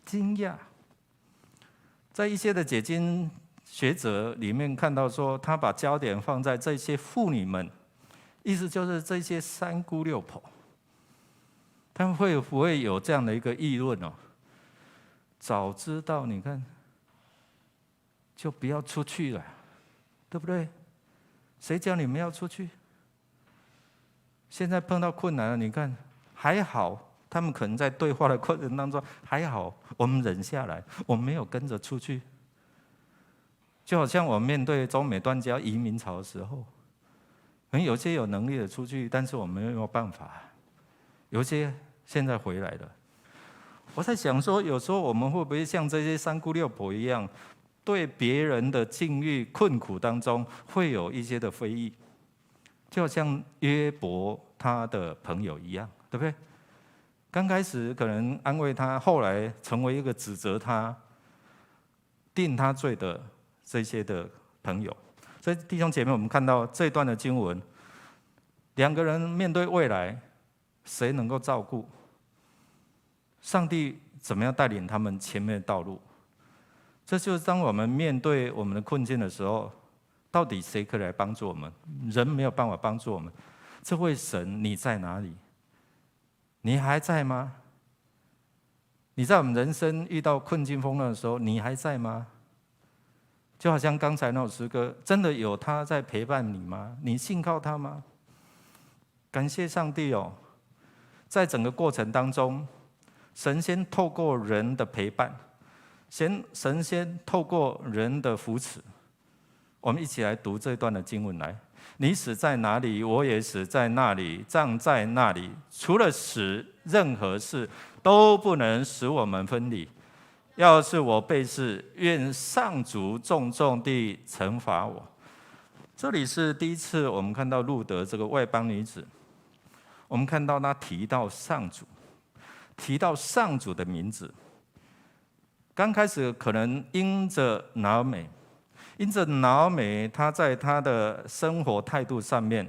惊讶，在一些的解经学者里面看到说，他把焦点放在这些妇女们，意思就是这些3姑6婆，他们会不会有这样的一个议论早知道你看，就不要出去了，对不对？谁叫你们要出去？现在碰到困难了，你看还好，他们可能在对话的过程当中还好，我们忍下来，我们没有跟着出去。就好像我们面对中美断交移民潮的时候，可能有些有能力的出去，但是我们没有办法。有些现在回来了，我在想说，有时候我们会不会像这些3姑6婆一样，对别人的境遇困苦当中会有一些的非议，就好像约伯他的朋友一样，对不对？刚开始可能安慰他，后来成为一个指责他、定他罪的这些的朋友。所以弟兄姐妹，我们看到这段的经文，2个人面对未来，谁能够照顾？上帝怎么样带领他们前面的道路？这就是当我们面对我们的困境的时候，到底谁可以来帮助我们？人没有办法帮助我们。这位神，你在哪里？你还在吗？你在我们人生遇到困境风浪的时候，你还在吗？就好像刚才那首诗歌，真的有他在陪伴你吗？你信靠他吗？感谢上帝在整个过程当中，神先透过人的陪伴，神先透过人的扶持，我们一起来读这一段的经文来。你死在哪里，我也死在那里，葬在那里。除了死，任何事都不能使我们分离。要是我被释，愿上主重重地惩罚我。这里是第一次我们看到路德这个外邦女子，我们看到她提到上主，提到上主的名字。刚开始可能因着拿俄美，她在她的生活态度上面，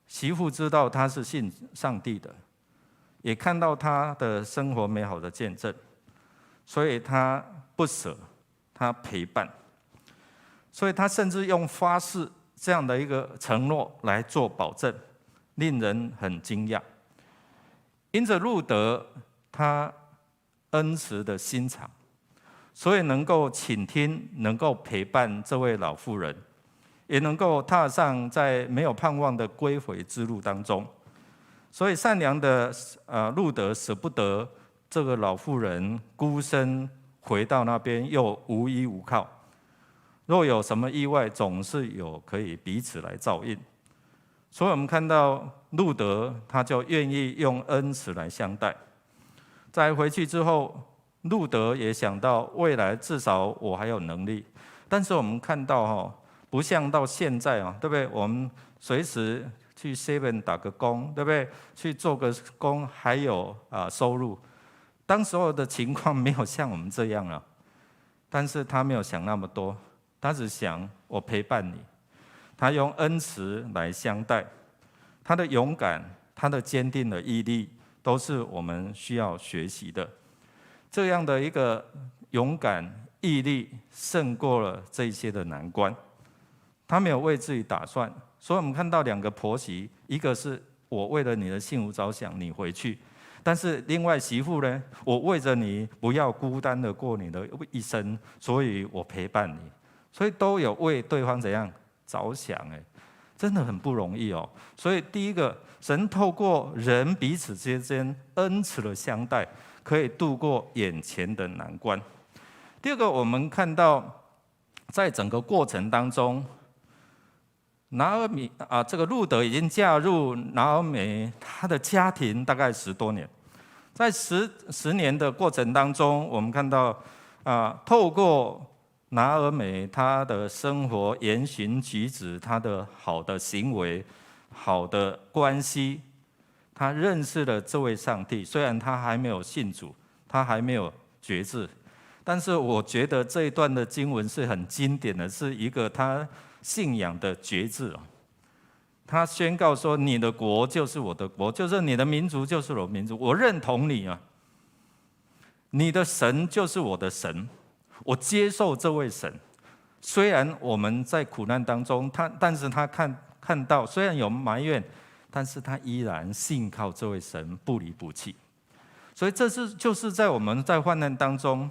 媳妇知道她是信上帝的，也看到她的生活美好的见证，所以她不舍，她陪伴，所以她甚至用发誓这样的一个承诺来做保证，令人很惊讶。因着路德他恩慈的心肠，所以能够倾听，能够陪伴这位老妇人，也能够踏上在没有盼望的归回之路当中。所以善良的路德舍不得这个老妇人孤身回到那边，又无依无靠。若有什么意外，总是有可以彼此来照应。所以我们看到路德，他就愿意用恩慈来相待。在回去之后，路德也想到未来至少我还有能力，但是我们看到不像到现在对不对？我们随时去 7 打个工，对不对？去做个工还有收入。当时候的情况没有像我们这样了，但是他没有想那么多，他只想我陪伴你。他用恩慈来相待，他的勇敢，他的坚定的毅力，都是我们需要学习的。这样的一个勇敢毅力，胜过了这些的难关。他没有为自己打算，所以我们看到两个婆媳，一个是我为了你的幸福着想，你回去；但是另外媳妇呢，我为着你不要孤单的过你的一生，所以我陪伴你。所以都有为对方怎样着想，真的很不容易哦。所以第一个，神透过人彼此之间恩慈的相待，可以度过眼前的难关。第二个，我们看到在整个过程当中，拿俄米这个路德已经嫁入拿俄美她的家庭大概10多年，在十年的过程当中，我们看到透过拿俄美她的生活言行举止，她的好的行为、好的关系，她认识了这位上帝。虽然她还没有信主，她还没有决志，但是我觉得这一段的经文是很经典的，是一个她信仰的决志。他宣告说：“你的国就是我的国，就是你的民族就是我的民族。我认同你啊，你的神就是我的神。”我接受这位神，虽然我们在苦难当中，但是他看到，虽然有埋怨，但是他依然信靠这位神，不离不弃。所以就是在我们在患难当中，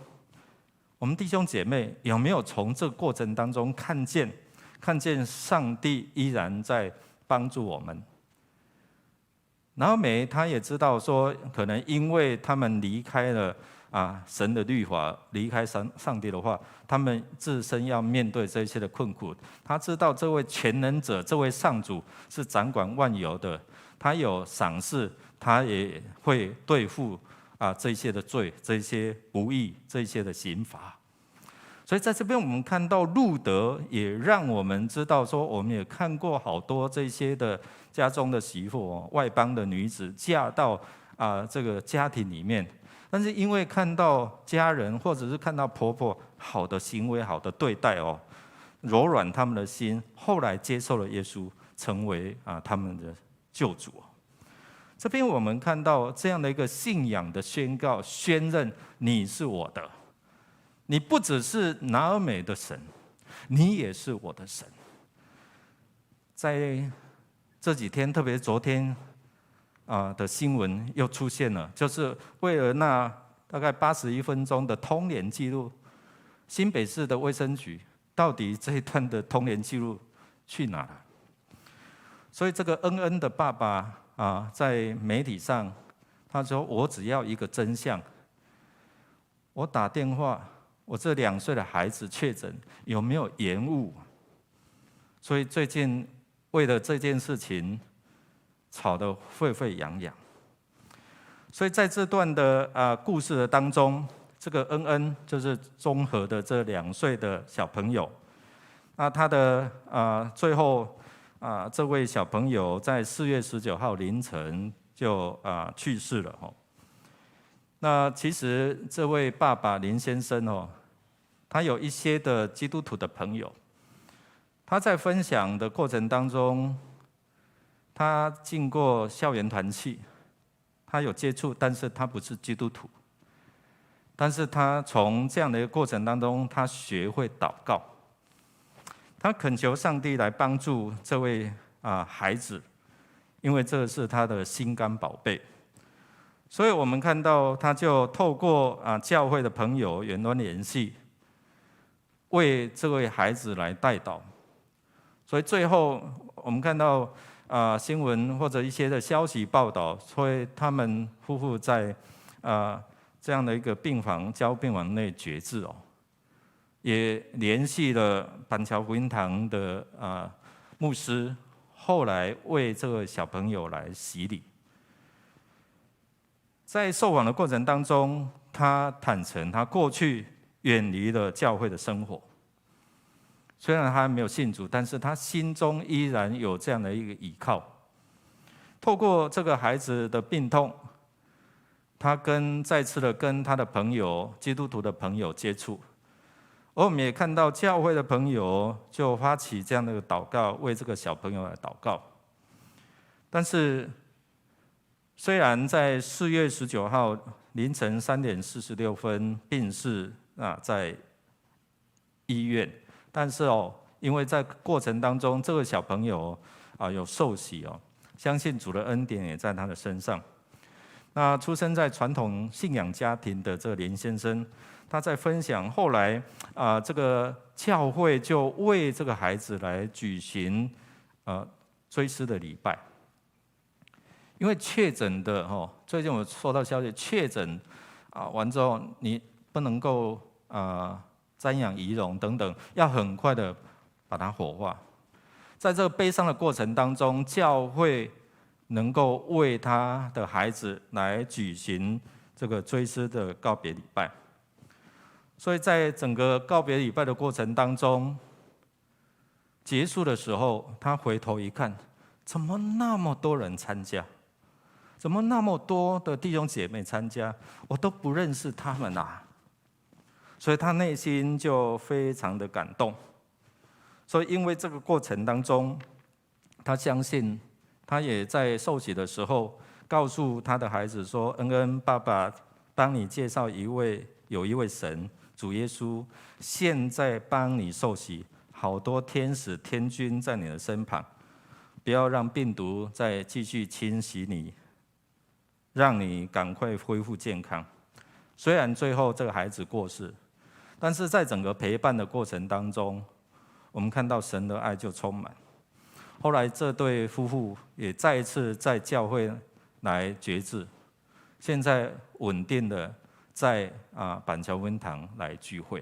我们弟兄姐妹有没有从这个过程当中看见上帝依然在帮助我们？拿俄美他也知道说，可能因为他们离开了神的律法，离开上帝的话，他们自身要面对这些的困苦。他知道这位全能者，这位上主是掌管万有的，他有赏赐，他也会对付这些的罪，这些不义，这些的刑罚。所以在这边我们看到路德，也让我们知道说，我们也看过好多这些的家中的媳妇外邦的女子嫁到这个家庭里面。但是因为看到家人或者是看到婆婆好的行为、好的对待柔软他们的心，后来接受了耶稣，成为他们的救主。这边我们看到这样的一个信仰的宣告、宣认，你是我的，你不只是拿俄美的神，你也是我的神。在这几天，特别昨天的新闻又出现了，就是为了那大概81分钟的通联记录，新北市的卫生局到底这一段的通联记录去哪了？所以这个恩恩的爸爸在媒体上他说：“我只要一个真相，我打电话，我这2岁的孩子确诊有没有延误？所以最近为了这件事情吵得沸沸扬扬。所以在这段的故事的当中，这个恩恩就是中和的这2岁的小朋友，那他的最后这位小朋友在4月19号凌晨就去世了。那其实这位爸爸林先生他有一些的基督徒的朋友，他在分享的过程当中，他进过校园团契，他有接触，但是他不是基督徒。但是他从这样的一个过程当中，他学会祷告，他恳求上帝来帮助这位孩子，因为这是他的心肝宝贝。所以我们看到，他就透过教会的朋友远端联系，为这位孩子来代祷。所以最后我们看到新闻或者一些的消息报道，所以他们夫妇在这样的一个交病房内决志也联系了板桥福音堂的牧师，后来为这个小朋友来洗礼。在受访的过程当中，他坦诚他过去远离了教会的生活，虽然他没有信主，但是他心中依然有这样的一个依靠。透过这个孩子的病痛，他再次的跟他的朋友基督徒的朋友接触，而我们也看到教会的朋友就发起这样的一个祷告，为这个小朋友来祷告。但是虽然在4月19号凌晨3点46分病逝在医院，但是因为在过程当中，这个小朋友有受洗相信主的恩典也在他的身上。那出生在传统信仰家庭的这个连先生，他在分享后来这个教会就为这个孩子来举行追思的礼拜。因为确诊的最近我收到消息，确诊完之后，你不能够瞻仰遗容等等，要很快的把它火化。在这个悲伤的过程当中，教会能够为他的孩子来举行这个追思的告别礼拜。所以在整个告别礼拜的过程当中，结束的时候，他回头一看，怎么那么多人参加？怎么那么多的弟兄姐妹参加？我都不认识他们啊！所以他内心就非常的感动。所以因为这个过程当中，他相信，他也在受洗的时候告诉他的孩子说：“恩恩爸爸，当你介绍有一位神主耶稣，现在帮你受洗，好多天使天军在你的身旁，不要让病毒再继续侵袭你。”让你赶快恢复健康。虽然最后这个孩子过世，但是在整个陪伴的过程当中，我们看到神的爱就充满。后来这对夫妇也再一次在教会来决志，现在稳定的在板桥温堂来聚会。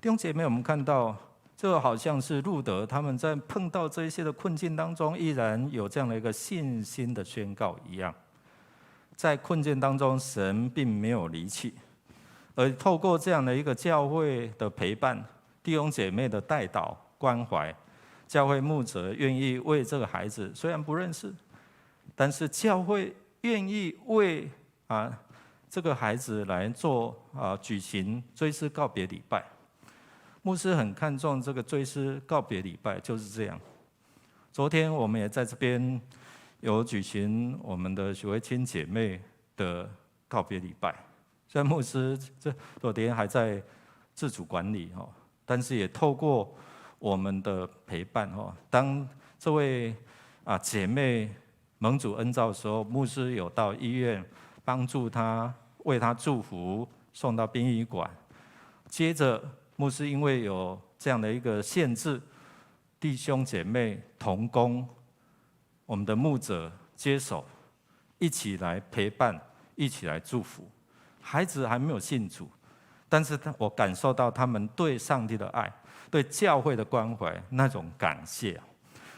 弟兄姐妹，我们看到这好像是路德他们在碰到这些的困境当中，依然有这样的一个信心的宣告一样。在困境当中，神并没有离弃，而透过这样的一个教会的陪伴，弟兄姐妹的代祷关怀，教会牧者愿意为这个孩子，虽然不认识，但是教会愿意为这个孩子来做举行追思告别礼拜。牧师很看重这个追思告别礼拜，就是这样。昨天我们也在这边有举行我们的许慧清姐妹的告别礼拜，虽然牧师昨天还在自主管理但是也透过我们的陪伴当这位姐妹蒙主恩召的时候，牧师有到医院帮助她，为她祝福，送到殡仪馆。接着牧师因为有这样的一个限制，弟兄姐妹同工，我们的牧者接手，一起来陪伴，一起来祝福。孩子还没有信主，但是我感受到他们对上帝的爱，对教会的关怀，那种感谢。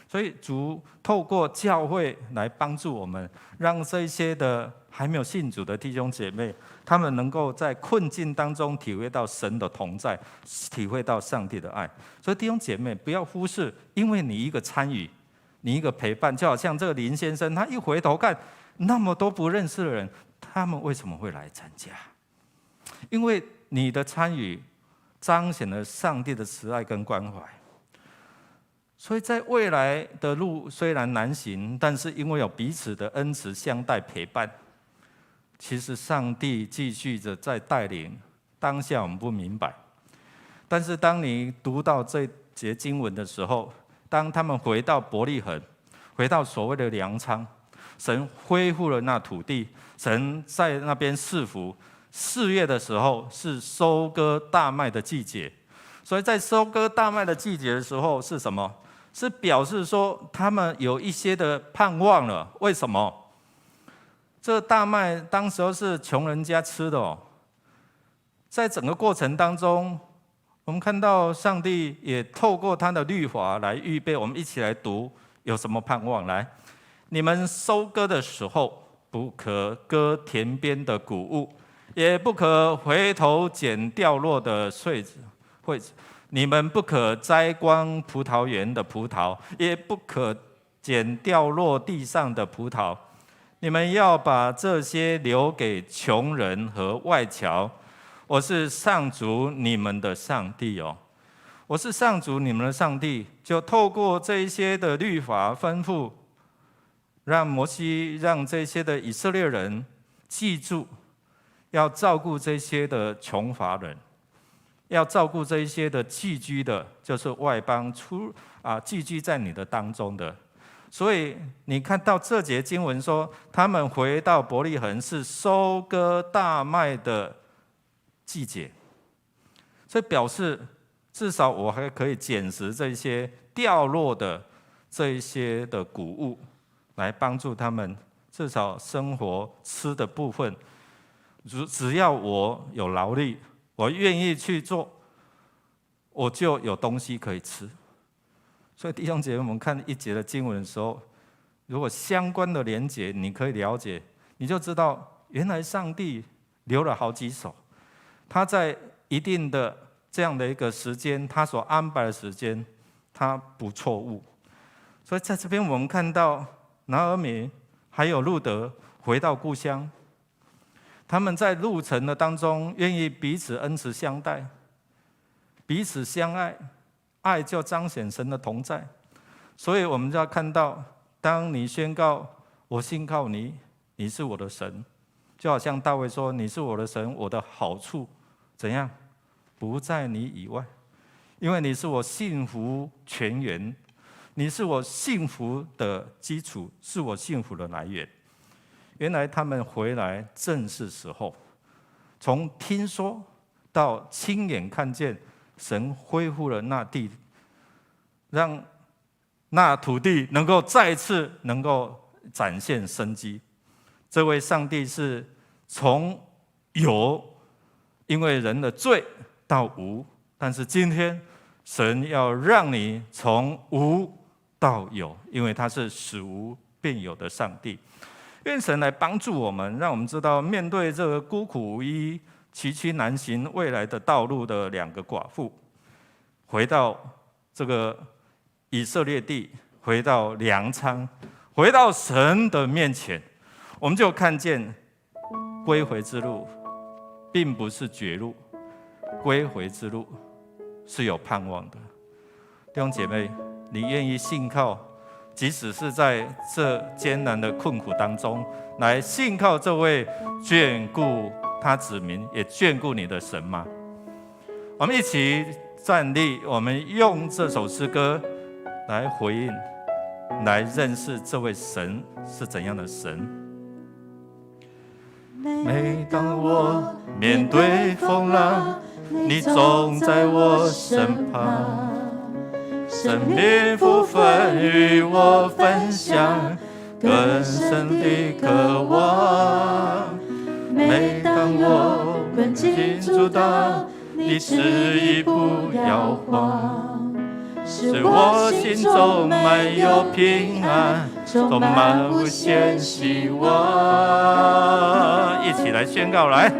所以主透过教会来帮助我们，让这些的还没有信主的弟兄姐妹，他们能够在困境当中体会到神的同在，体会到上帝的爱。所以弟兄姐妹不要忽视，因为你一个参与，你一个陪伴，就好像这个林先生，他一回头看那么多不认识的人，他们为什么会来参加？因为你的参与彰显了上帝的慈爱跟关怀。所以在未来的路虽然难行，但是因为有彼此的恩慈相待陪伴，其实上帝继续着在带领。当下我们不明白，但是当你读到这节经文的时候，当他们回到伯利恒，回到所谓的粮仓，神恢复了那土地，神在那边赐福。4月的时候是收割大麦的季节，所以在收割大麦的季节的时候是什么？是表示说他们有一些的盼望了。为什么？这大麦当时候是穷人家吃的哦。在整个过程当中，我们看到上帝也透过他的律法来预备。我们一起来读，有什么盼望？来，你们收割的时候，不可割田边的谷物，也不可回头捡掉落的穗子。你们不可摘光葡萄园的葡萄，也不可捡掉落地上的葡萄。你们要把这些留给穷人和外侨。我是上主你们的上帝哦。我是上主你们的上帝，就透过这一些的律法吩咐，让摩西让这些的以色列人记住，要照顾这些的穷乏人。要照顾这一些的寄居的，就是外邦寄居在你的当中的。所以你看到这节经文说，他们回到伯利恒是收割大麦的季节，所以表示至少我还可以捡拾这些掉落的这一些的谷物，来帮助他们至少生活吃的部分。只要我有劳力，我愿意去做，我就有东西可以吃。所以弟兄姐妹，我们看一节的经文的时候，如果相关的连结你可以了解，你就知道原来上帝留了好几手，他在一定的这样的一个时间，他所安排的时间，他不错误。所以在这边我们看到拿俄米还有路德回到故乡，他们在路程的当中愿意彼此恩慈相待，彼此相爱，爱就彰显神的同在。所以我们就要看到，当你宣告我信靠你，你是我的神，就好像大卫说，你是我的神，我的好处怎样？不在你以外，因为你是我幸福泉源，你是我幸福的基础，是我幸福的来源。原来他们回来正是时候，从听说到亲眼看见，神恢复了那地，让那土地能够再次能够展现生机。这位上帝是从有，因为人的罪到无，但是今天神要让你从无到有，因为他是使无变有的上帝。愿神来帮助我们，让我们知道面对这个孤苦无依、崎岖难行未来的道路的2个寡妇，回到这个以色列地，回到粮仓，回到神的面前，我们就看见归回之路并不是绝路，归回之路是有盼望的。弟兄姐妹，你愿意信靠，即使是在这艰难的困苦当中，来信靠这位眷顾他子民也眷顾你的神吗？我们一起站立，我们用这首诗歌来回应，来认识这位神是怎样的神。每当我面对风浪，你总在我身旁，生命福分与我分享，更深的渴望。每当我困境阻挡，你旨意不摇晃，使我心中满有平安，充满无限希望。一起来宣告，来！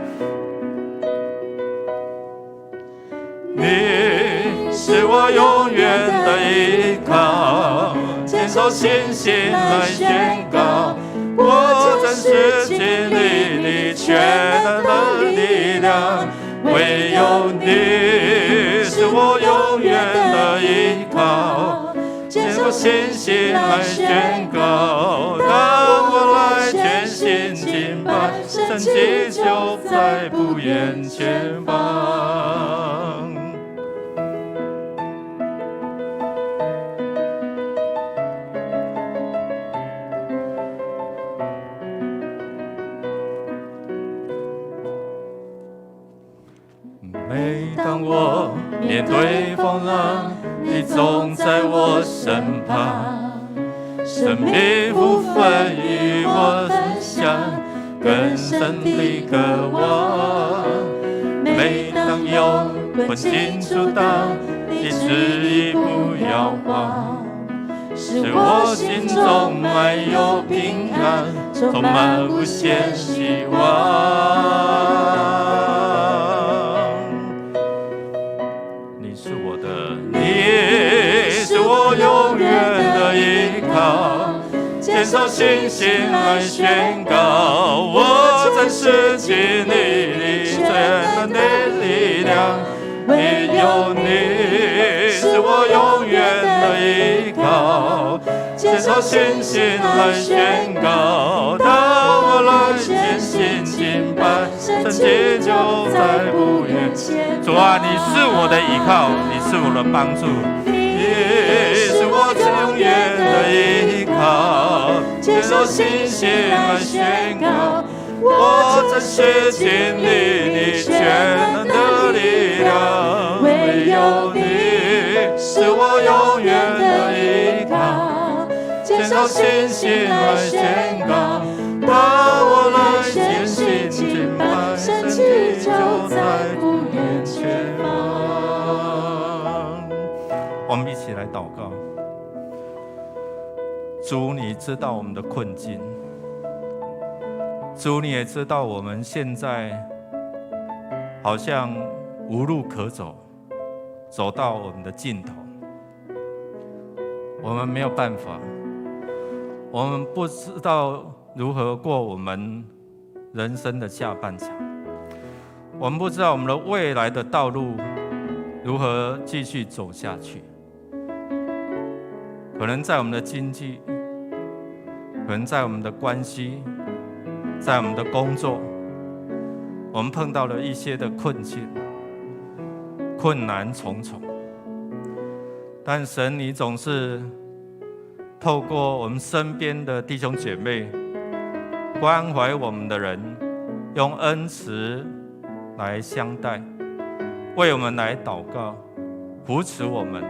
你是我永远的依靠，坚守信心来宣告，我真实经历你全能的力量，唯有你是我永远的依靠，坚守信心来宣告，当我来全心敬拜，神迹就在不远前方。每当我面对风浪，你总在我身旁，生命不分与我分享，更深的渴望。每当有困境阻挡，你旨意不摇晃，使我心中满有平安，充满无限希望。我永远的依靠，坚守信心来宣告，我真实经历你全能的力量，唯有你是我永远的依靠，坚守信心来宣告，当我来全心敬拜，神迹就在不远前。主啊，你是我的依靠，你是我的帮助。你是我永远的依靠，坚守信心来宣告，我真实经历你全能的力量，唯有你是我永远的依靠，坚守信心来宣告，当我来全心敬拜，神迹就在不远前方。我们一起来祷告。主，你知道我们的困境，主，你也知道我们现在好像无路可走，走到我们的尽头，我们没有办法，我们不知道如何过我们人生的下半场，我们不知道我们的未来的道路如何继续走下去。可能在我们的经济，可能在我们的关系，在我们的工作，我们碰到了一些的困境，困难重重。但神，你总是透过我们身边的弟兄姐妹，关怀我们的人，用恩慈来相待，为我们来祷告，扶持我们，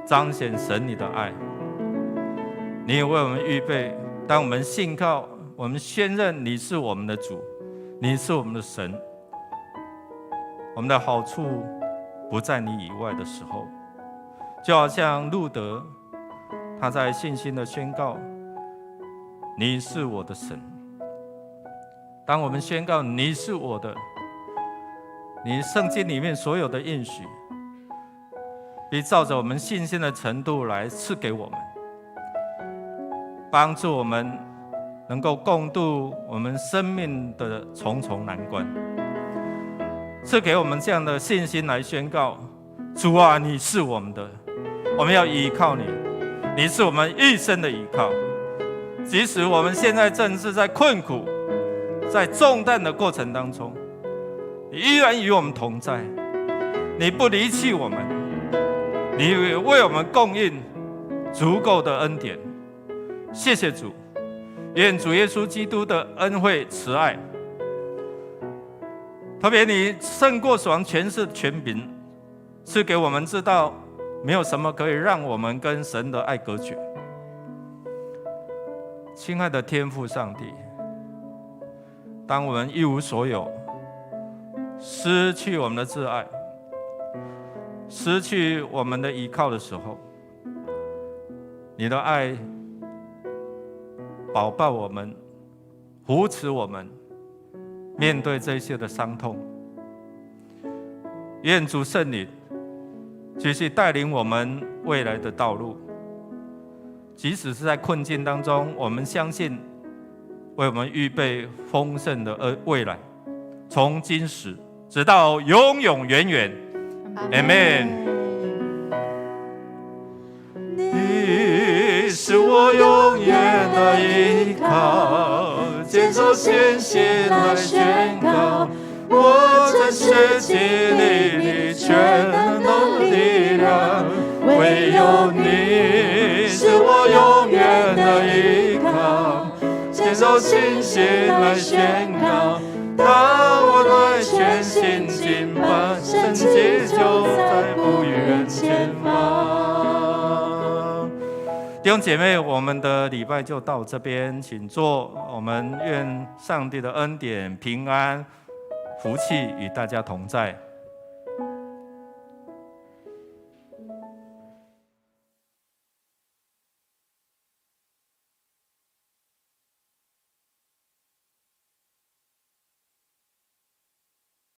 彰显神你的爱。你也为我们预备，当我们信靠，我们宣认你是我们的主，你是我们的神，我们的好处不在你以外的时候，就好像路德他在信心的宣告，你是我的神。当我们宣告你是我的，你圣经里面所有的应许必照着我们信心的程度来赐给我们，帮助我们能够共度我们生命的重重难关，赐给我们这样的信心来宣告，主啊，你是我们的，我们要依靠你，你是我们一生的依靠。即使我们现在正是在困苦，在重担的过程当中，你依然与我们同在，你不离弃我们，你为我们供应足够的恩典。谢谢主，愿主耶稣基督的恩惠慈爱，特别你胜过死亡权势的权柄，赐给我们知道没有什么可以让我们跟神的爱隔绝。亲爱的天父上帝，当我们一无所有，失去我们的挚爱，失去我们的依靠的时候，你的爱保抱我们，扶持我们，面对这些的伤痛。愿主圣灵继续带领我们未来的道路，即使是在困境当中，我们相信为我们预备丰盛的未来，从今时直到永永远远。Amen。你是我永远的依靠，接受信心来宣告，我真实经历你全能的力量，唯有你是我永远的依靠，接受信心来宣告，当我来全心敬拜，神迹就在不远前方。弟兄姐妹，我们的礼拜就到这边，请坐。我们愿上帝的恩典、平安、福气与大家同在。